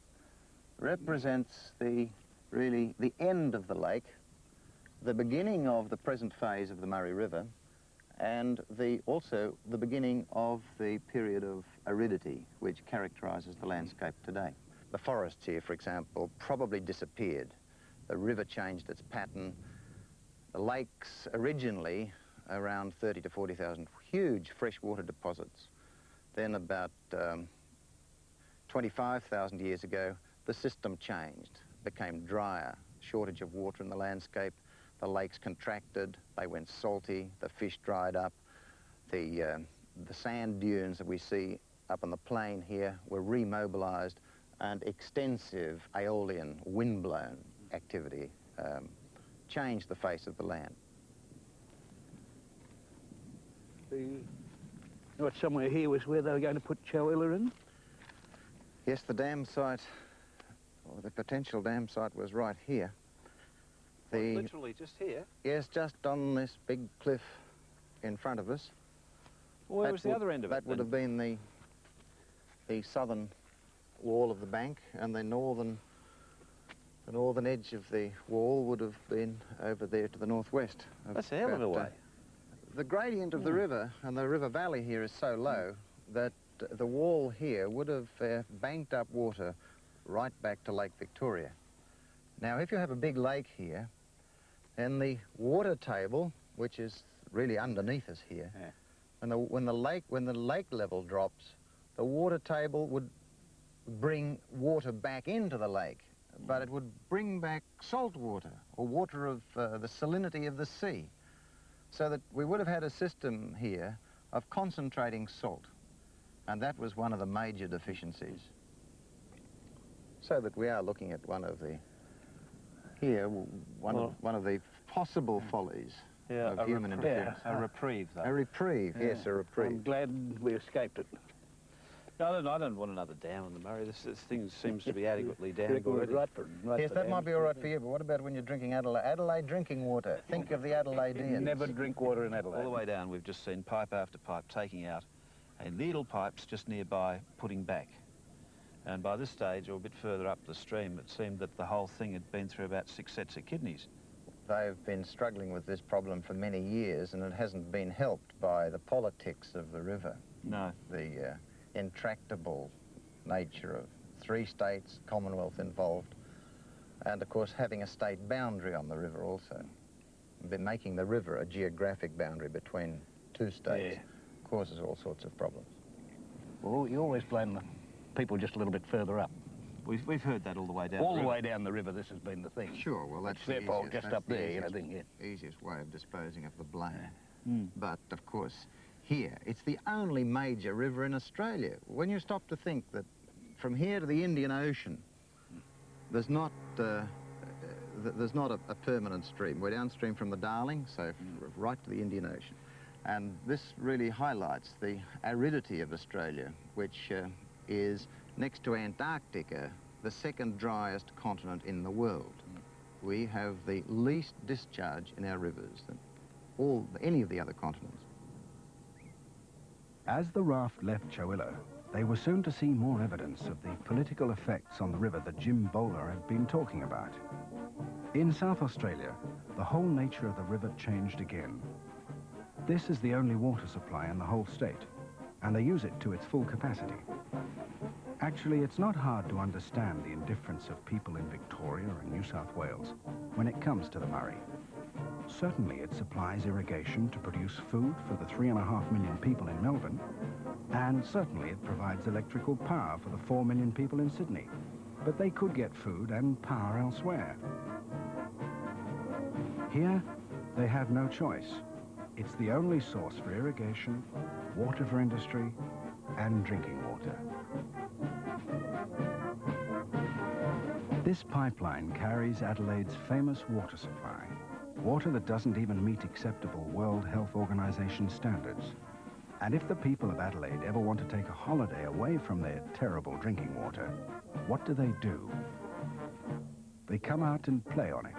represents really the end of the lake, the beginning of the present phase of the Murray River, and also the beginning of the period of aridity which characterises the landscape today. The forests here, for example, probably disappeared. The river changed its pattern. The lakes originally around 30 to 40,000 huge freshwater deposits. Then about 25,000 years ago, the system changed, became drier, shortage of water in the landscape, the lakes contracted, they went salty, the fish dried up, the sand dunes that we see up on the plain here were remobilized, and extensive aeolian, wind-blown activity changed the face of the land. What, somewhere here was where they were going to put Choila in? Yes, the dam site, or the potential dam site, was right here. Literally just here? Yes, just on this big cliff in front of us. Well, where was the other end of it? That would have been the southern wall of the bank, and the northern edge of the wall would have been over there to the northwest. That's a hell of a way. The gradient of the river and the river valley here is so low that the wall here would have banked up water right back to Lake Victoria. Now, if you have a big lake here, then the water table, which is really underneath us here, and when the lake level drops, the water table would bring water back into the lake, but it would bring back salt water, or water of the salinity of the sea, so that we would have had a system here of concentrating salt, and that was one of the major deficiencies. So that we are looking at one of the possible follies of human interference. A reprieve, though. A reprieve, yes, a reprieve. I'm glad we escaped it. No, I don't want another dam on the Murray. This thing seems to be adequately dammed already. Yes, that might be all right for you, but what about when you're drinking Adelaide drinking water? Think of the Adelaideans. Never drink water in Adelaide. All the way down, we've just seen pipe after pipe taking out, and needle pipes just nearby putting back. And by this stage, or a bit further up the stream, it seemed that the whole thing had been through about 6 sets of kidneys. They've been struggling with this problem for many years, and it hasn't been helped by the politics of the river. No. The intractable nature of 3 states, Commonwealth involved, and of course having a state boundary on the river also. Been making the river a geographic boundary between 2 states causes all sorts of problems. Well, you always blame the people just a little bit further up. We've heard that all the way down. All the way down the river, this has been the thing. Sure, well that's their fault just up there, you know. Easiest way of disposing of the blame. But of course, here, it's the only major river in Australia. When you stop to think that from here to the Indian Ocean, there's not a permanent stream. We're downstream from the Darling, so right to the Indian Ocean. And this really highlights the aridity of Australia, which is, next to Antarctica, the 2nd driest continent in the world. We have the least discharge in our rivers than any of the other continents. As the raft left Chowilla, they were soon to see more evidence of the political effects on the river that Jim Bowler had been talking about. In South Australia, the whole nature of the river changed again. This is the only water supply in the whole state, and they use it to its full capacity. Actually, it's not hard to understand the indifference of people in Victoria and New South Wales when it comes to the Murray. Certainly it supplies irrigation to produce food for the 3.5 million people in Melbourne, and certainly it provides electrical power for the 4 million people in Sydney. But they could get food and power elsewhere. Here, they have no choice. It's the only source for irrigation, water for industry, and drinking water. This pipeline carries Adelaide's famous water supply, water that doesn't even meet acceptable World Health Organization standards. And if the people of Adelaide ever want to take a holiday away from their terrible drinking water, what do? They come out and play on it.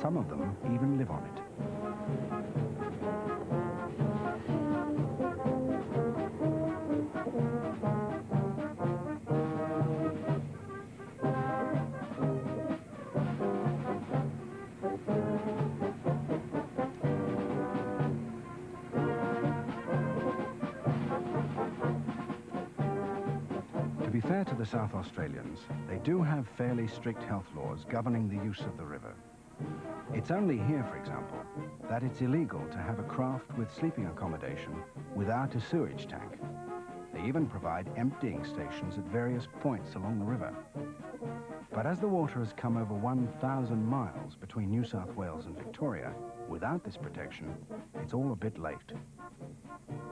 Some of them even live on it. To be fair to the South Australians, they do have fairly strict health laws governing the use of the river. It's only here, for example, that it's illegal to have a craft with sleeping accommodation without a sewage tank. They even provide emptying stations at various points along the river. But as the water has come over 1,000 miles between New South Wales and Victoria, without this protection, it's all a bit late.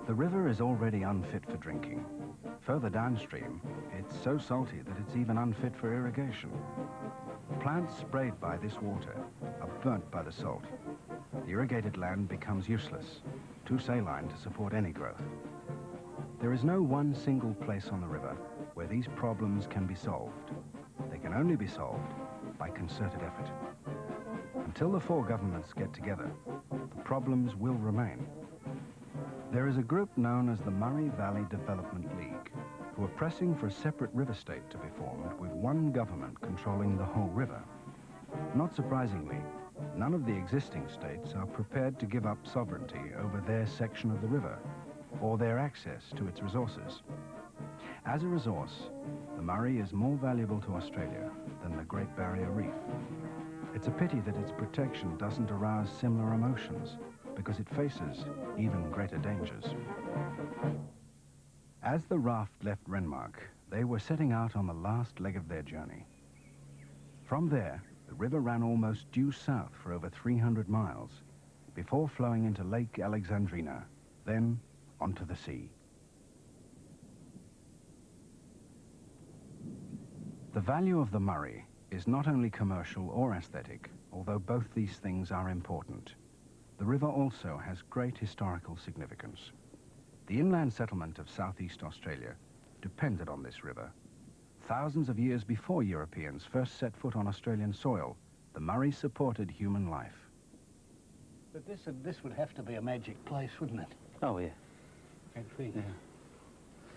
The river is already unfit for drinking. Further downstream, it's so salty that it's even unfit for irrigation. Plants sprayed by this water are burnt by the salt. The irrigated land becomes useless, too saline to support any growth. There is no one single place on the river where these problems can be solved. They can only be solved by concerted effort. Until the 4 governments get together, the problems will remain. There is a group known as the Murray Valley Development League, who are pressing for a separate river state to be formed with one government controlling the whole river. Not surprisingly, none of the existing states are prepared to give up sovereignty over their section of the river or their access to its resources. As a resource, the Murray is more valuable to Australia than the Great Barrier Reef. It's a pity that its protection doesn't arouse similar emotions, because it faces even greater dangers. As the raft left Renmark, they were setting out on the last leg of their journey. From there, the river ran almost due south for over 300 miles, before flowing into Lake Alexandrina, then onto the sea. The value of the Murray is not only commercial or aesthetic, although both these things are important. The river also has great historical significance. The inland settlement of southeast Australia depended on this river. Thousands of years before Europeans first set foot on Australian soil, the Murray supported human life. But this would have to be a magic place, wouldn't it? Oh, yeah. Yeah. Yeah,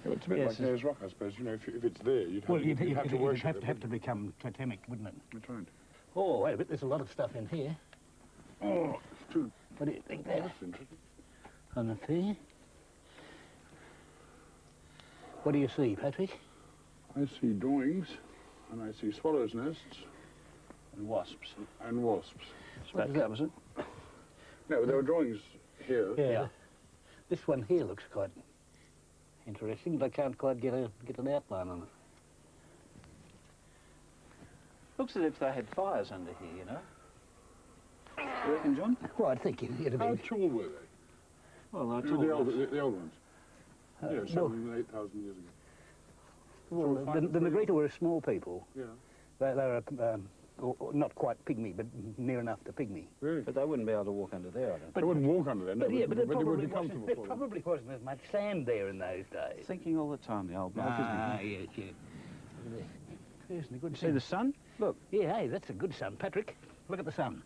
well, it's a bit Yes, like Ayers Rock, I suppose. You know, if it's there, you'd have to worship it. It'd have to become totemic, wouldn't it? That's right. Oh, wait a bit, there's a lot of stuff in here. Oh, it's true. What do you think there? That's interesting. On the tree? What do you see, Patrick? I see drawings, and I see swallows' nests And wasps. and wasps. What That is covers it. No, there were drawings here. Yeah. This one here looks quite interesting, but I can't quite get an outline on it. Looks as if they had fires under here, you know. You reckon, John? Well, I think it'd How be... tall were they? Well, they're You know, tall. the old ones. Yeah, well, 7,000, 8,000 years ago. well, the Negrita were a small people. Yeah. They were not quite pygmy, but near enough to pygmy. Really? But they wouldn't be able to walk under there, I don't They wouldn't walk under there, no, But yeah, but there they would probably, be comfortable there for them. probably wasn't as much sand there in those days. think. Thinking all the time, the old bloke, isn't he? Yes, yeah. There's a good See the sun? Look, Yeah, hey, that's a good sun. Patrick, look at the sun.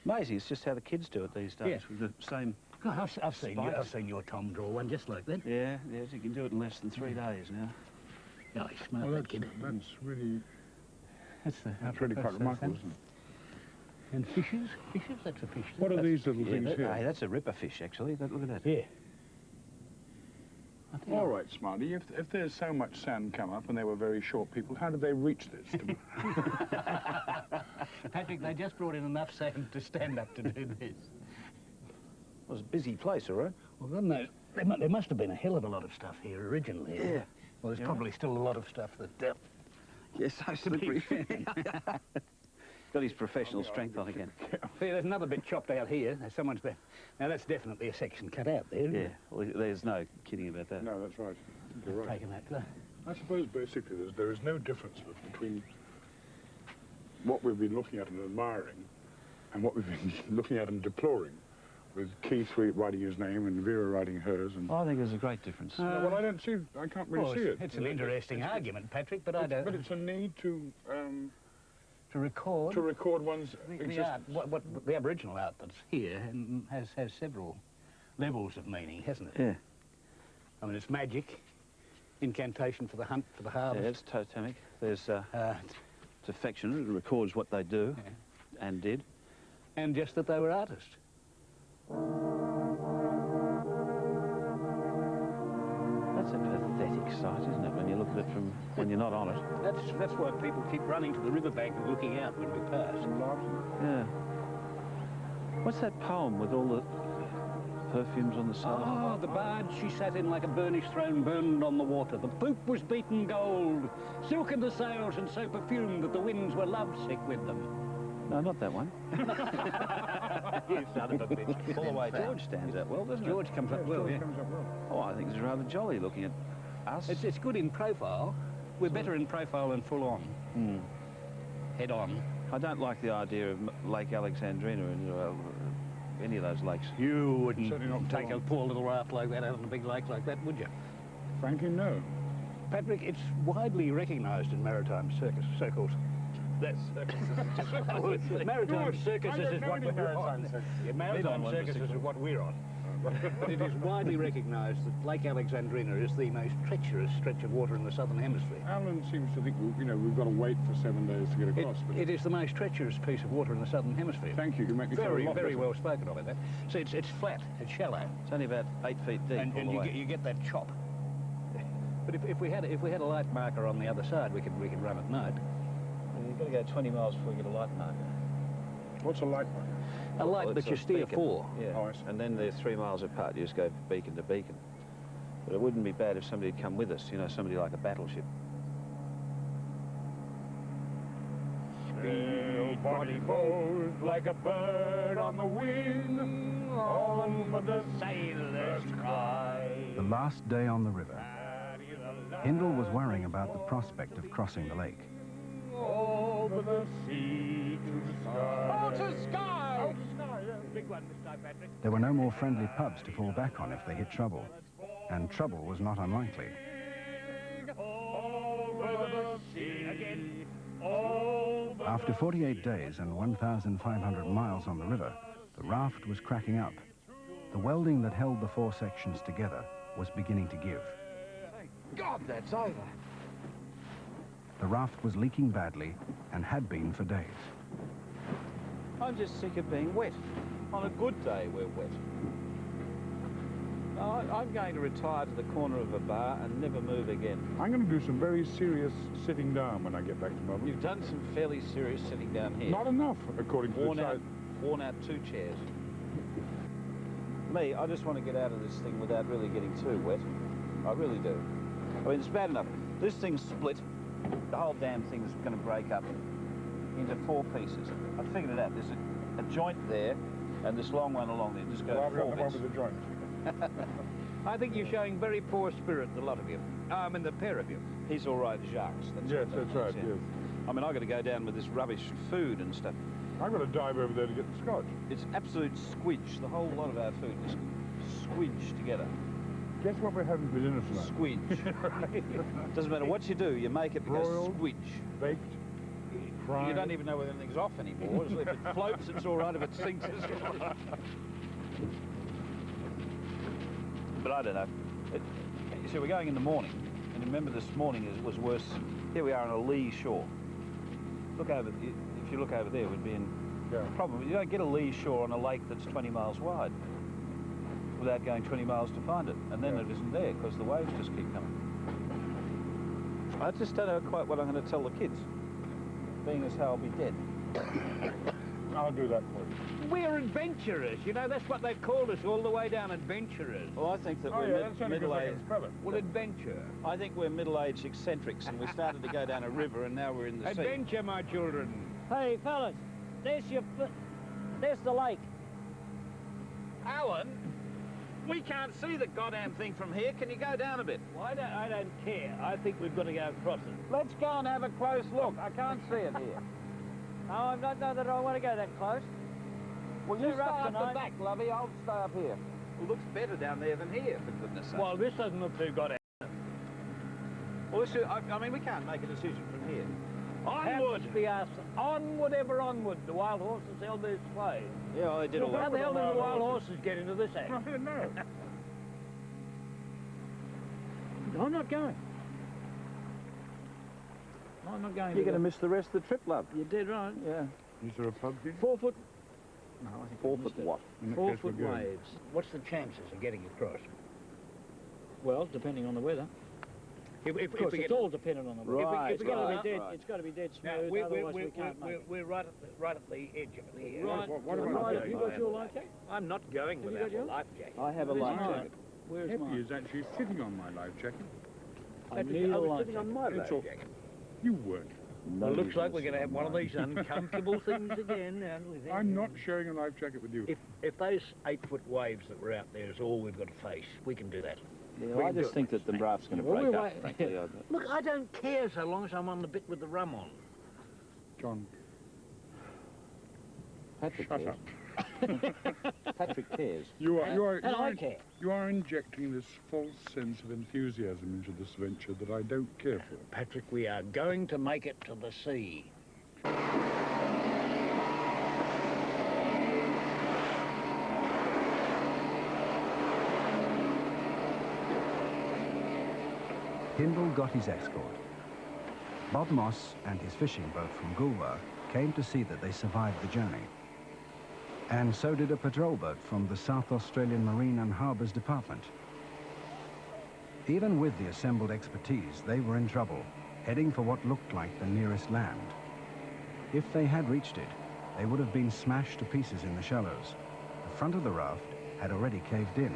amazing. It's just how the kids do it these days. Yeah. With the same. God, I've Spikes. seen your Tom draw one just like that. Yeah, yes, you can do it in less than 3 days now. Oh, he's smart, Well, that kid. that's really That's quite remarkable, isn't it? And fishes? Fishes? That's a fish. What are these little Yeah, things here? hey, that's a ripper fish, actually. Look at that. Yeah. I think All right, Smarty, if there's so much sand come up and they were very short people, how did they reach this? Patrick, they just brought in enough sand to stand up to do this. It was a busy place, all right? Well, then there must have been a hell of a lot of stuff here originally. Yeah. Well, there's probably still a lot of stuff that... Yes, so slippery. Got his professional strength on again. See, there's another bit chopped out here. Someone's there. Now, that's definitely a section cut out there. isn't Yeah, it? well, there's no kidding about that. No, that's right. I think you're right. Taken that. I suppose basically there is no difference between what we've been looking at and admiring and what we've been looking at and deploring, with Keith writing his name and Vera writing hers. And I think there's a great difference. well, I don't see. I can't really Well, see it. it's an interesting argument, Patrick, but I don't... But it's a need to record... one's The existence. art, what the Aboriginal art that's here has several levels of meaning, hasn't it? Yeah. I mean, it's magic, incantation for the hunt, for the Yeah, harvest. it's totemic. There's it's affectionate. It records what they do and did. And just that they were artists. That's a pathetic sight, isn't it, when you look at it from when you're not on it? That's why people keep running to the riverbank and looking out when we pass. Yeah. What's that poem with all the perfumes on the side? Oh, the barge she sat in like a burnished throne burned on the water. The poop was beaten gold, silken the sails and so perfumed that the winds were lovesick with them. No, not that one. You son of a bitch. All the way George stands out well, doesn't it? George comes up well, yeah. Oh, I think it's rather jolly looking at us. It's good in profile. We're better in profile than full on. Head on. I don't like the idea of Lake Alexandrina and any of those lakes. You wouldn't Certainly not take full a on. poor little raft like that out on a big lake like that, would you? Frankly, no. Patrick, it's widely recognised in maritime circles. That's maritime circuses is what we're on. Yeah, maritime circuses is what we're on. But it is widely recognised that Lake Alexandrina is the most treacherous stretch of water in the southern hemisphere. Alan seems to think, you know, we've got to wait for 7 days to get across. But It is the most treacherous piece of water in the southern hemisphere. thank you. You make me feel Very, a lot very better. well spoken of it. That. So it's flat, it's shallow, It's only about 8 feet deep and all the way. you get that chop. But if we had a light marker on the other side, we could run at night. You've got to go 20 miles before you get a light marker. What's a light marker? A light Well, that it's you a steer beacon. for. Yeah. Oh, I see. And then they're 3 miles apart. You just go beacon to beacon. But it wouldn't be bad if somebody had come with us, you know, somebody like a battleship. Sail, bonny boat, like a bird on the wing, on the sailor's cry. The last day on the river, Hindle was worrying about the prospect of crossing the lake. Over the sea to the sky. Oh, to sky! Oh, to sky, yeah. Big one this time, Patrick. There were no more friendly pubs to fall back on if they hit trouble, and trouble was not unlikely. Over the sea again. Over After 48 days and 1,500 miles on the river, the raft was cracking up. The welding that held the 4 sections together was beginning to give. God, that's over. The raft was leaking badly and had been for days. I'm just sick of being wet. On a good day, we're wet. I'm going to retire to the corner of a bar and never move again. I'm going to do some very serious sitting down when I get back to Melbourne. You've done some fairly serious sitting down here. Not enough, according to the side. Worn out 2 chairs. Me, I just want to get out of this thing without really getting too wet. I really do. I mean, it's bad enough. This thing's split. The whole damn thing's going to break up into 4 pieces. I figured it out. There's a joint there, and this long one along there. Just go Well, I've got 4 the one bits. with the joint. I think you're showing very poor spirit, the lot of you. I mean, the pair of you. He's all right, Jacques. Yes, what that's that right, means, yeah. yes. I mean, I've got to go down with this rubbish food and stuff. I've got to dive over there to get the scotch. It's absolute squidge. The whole lot of our food is squidged together. Guess what we're having for dinner tonight? Squidge. Doesn't matter what you do, you make it because Broiled, squidge. baked, fried. You don't even know whether anything's off anymore. If it floats, it's all right. If it sinks, it's all right. But I don't know. You see, we're going in the morning, and remember this morning was worse. Here we are on a lee shore. Look over. If you look over there, we'd be in problem. You don't get a lee shore on a lake that's 20 miles wide without going 20 miles to find it, and then it isn't there because the waves just keep coming. I just don't know quite what I'm going to tell the kids, being as how I'll be dead. I'll do that for you. We're adventurers, you know, that's what they've called us all the way down, adventurers. Well, I think that Oh, we're yeah, that's only because I middle-aged. can spell it. Well, adventure. I think we're middle-aged eccentrics, and we started to go down a river, and now we're in the sea. Adventure, my children. Hey, fellas, there's the lake. Alan, we can't see the goddamn thing from here. Can you go down a bit? Well, I don't care. I think we've got to go across it. Let's go and have a close look. I can't see it here. No, I don't know that I want to go that close. Well, you Too stay rough up the tonight. back, lovey. I'll stay up here. It looks better down there than here, for goodness sake. Well, this doesn't look too goddamn. Well, I mean, we can't make a decision from here. Onward! Be us. Onward, ever onward. The wild horses held their sway. Yeah, well, they did all How that. the hell did the wild horses get into this act? I don't know. I'm not going. I'm not going. You're going to miss the rest of the trip, love. You did right. Yeah. Is there a pub here? 4 foot. No, I think 4 we foot missed it. what? In that 4 case, we're foot good. waves. What's the chances of getting across? Well, depending on the weather. If Of course, it's all dependent on the weather. Right, It's got to right, be dead. right. It's got to be dead Now, smooth. Otherwise, we can't make it. we're right at the edge of the Right. What about Right. the Have you got your life jacket? I'm not going Have you without got a yours? life jacket. I have a life Right. jacket. Where's Peppy mine? is actually sitting on my life jacket. I need I a was life sitting on jacket. my It's life all- jacket. You weren't. Well, looks like we're going to have one of these uncomfortable things again. I'm not sharing a life jacket with you. If those 8-foot waves that were out there is all we've got to face, we can do that. Yeah, We I can do just it, think that the raft's going to Well, break we're up, wait- frankly. Look, I don't care so long as I'm on the bit with the rum on. John, Patrick shut cares. up. Patrick cares. You are And I care. you are injecting this false sense of enthusiasm into this venture that I don't care for. Patrick, we are going to make it to the sea. Hindle got his escort. Bob Moss and his fishing boat from Goolwa came to see that they survived the journey. And so did a patrol boat from the South Australian Marine and Harbours Department. Even with the assembled expertise, they were in trouble, heading for what looked like the nearest land. If they had reached it, they would have been smashed to pieces in the shallows. The front of the raft had already caved in.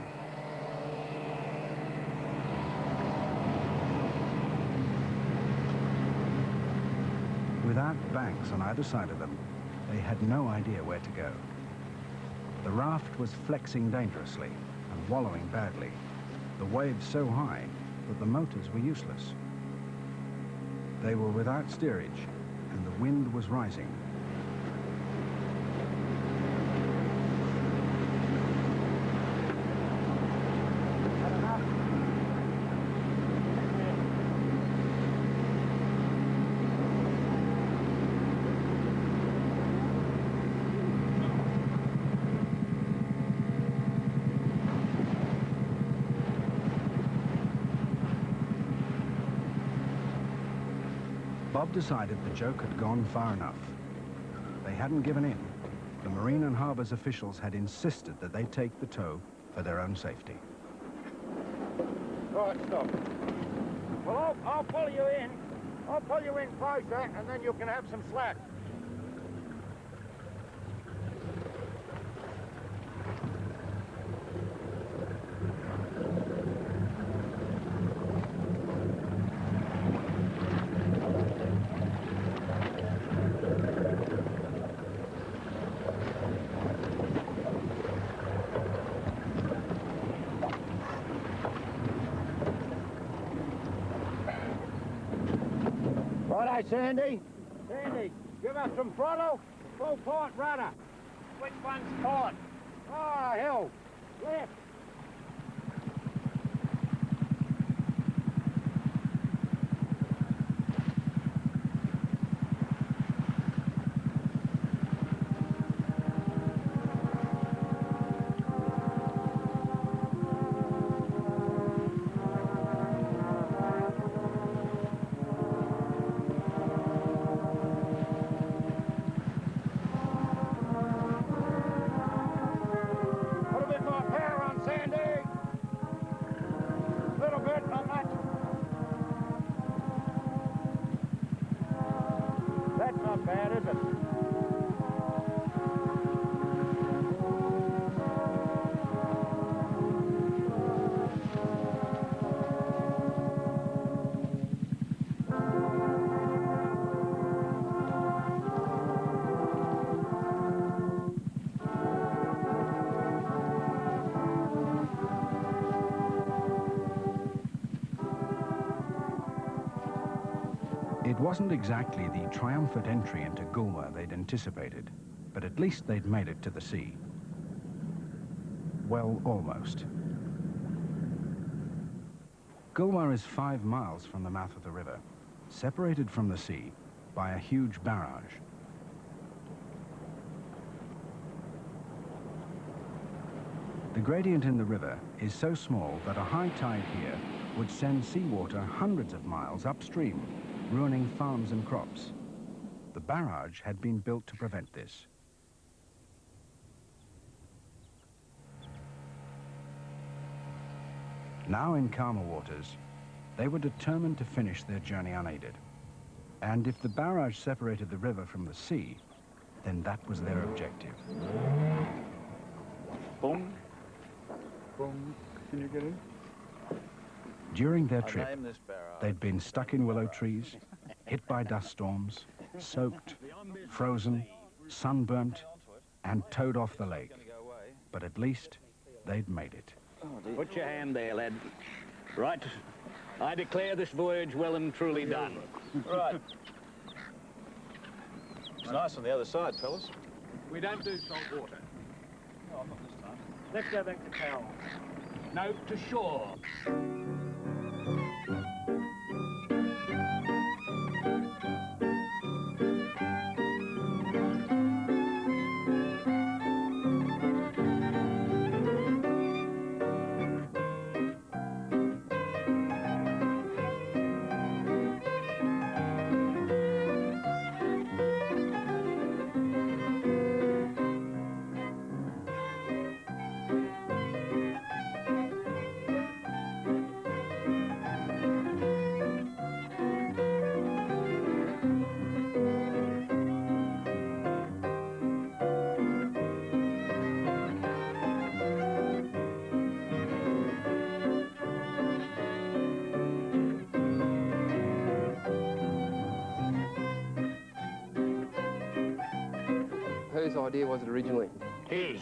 Without banks on either side of them, they had no idea where to go. The raft was flexing dangerously and wallowing badly, the waves so high that the motors were useless. They were without steerage, and the wind was rising. Bob decided the joke had gone far enough. They hadn't given in. The Marine and Harbours officials had insisted that they take the tow for their own safety. Right, stop. Well, I'll pull you in. I'll pull you in closer, and then you can have some slack. Righto, Sandy. Sandy, give us some throttle, full port rudder. Which one's port? Oh, hell. Left. It wasn't exactly the triumphant entry into Goolwa they'd anticipated, but at least they'd made it to the sea. Well, almost. Goolwa is 5 miles from the mouth of the river, separated from the sea by a huge barrage. The gradient in the river is so small that a high tide here would send seawater hundreds of miles upstream, ruining farms and crops. The barrage had been built to prevent this. Now in calmer waters, they were determined to finish their journey unaided. And if the barrage separated the river from the sea, then that was their objective. Boom. Boom. Can you get in? During their trip, they'd been stuck in willow trees, hit by dust storms, soaked, frozen, sunburnt, and towed off the lake. But at least they'd made it. Put your hand there, lad. Right. I declare this voyage well and truly done. Right. It's nice on the other side, fellas. We don't do salt water. Oh, not this time. Let's go back to town. No, to shore. Whose idea was it originally? His.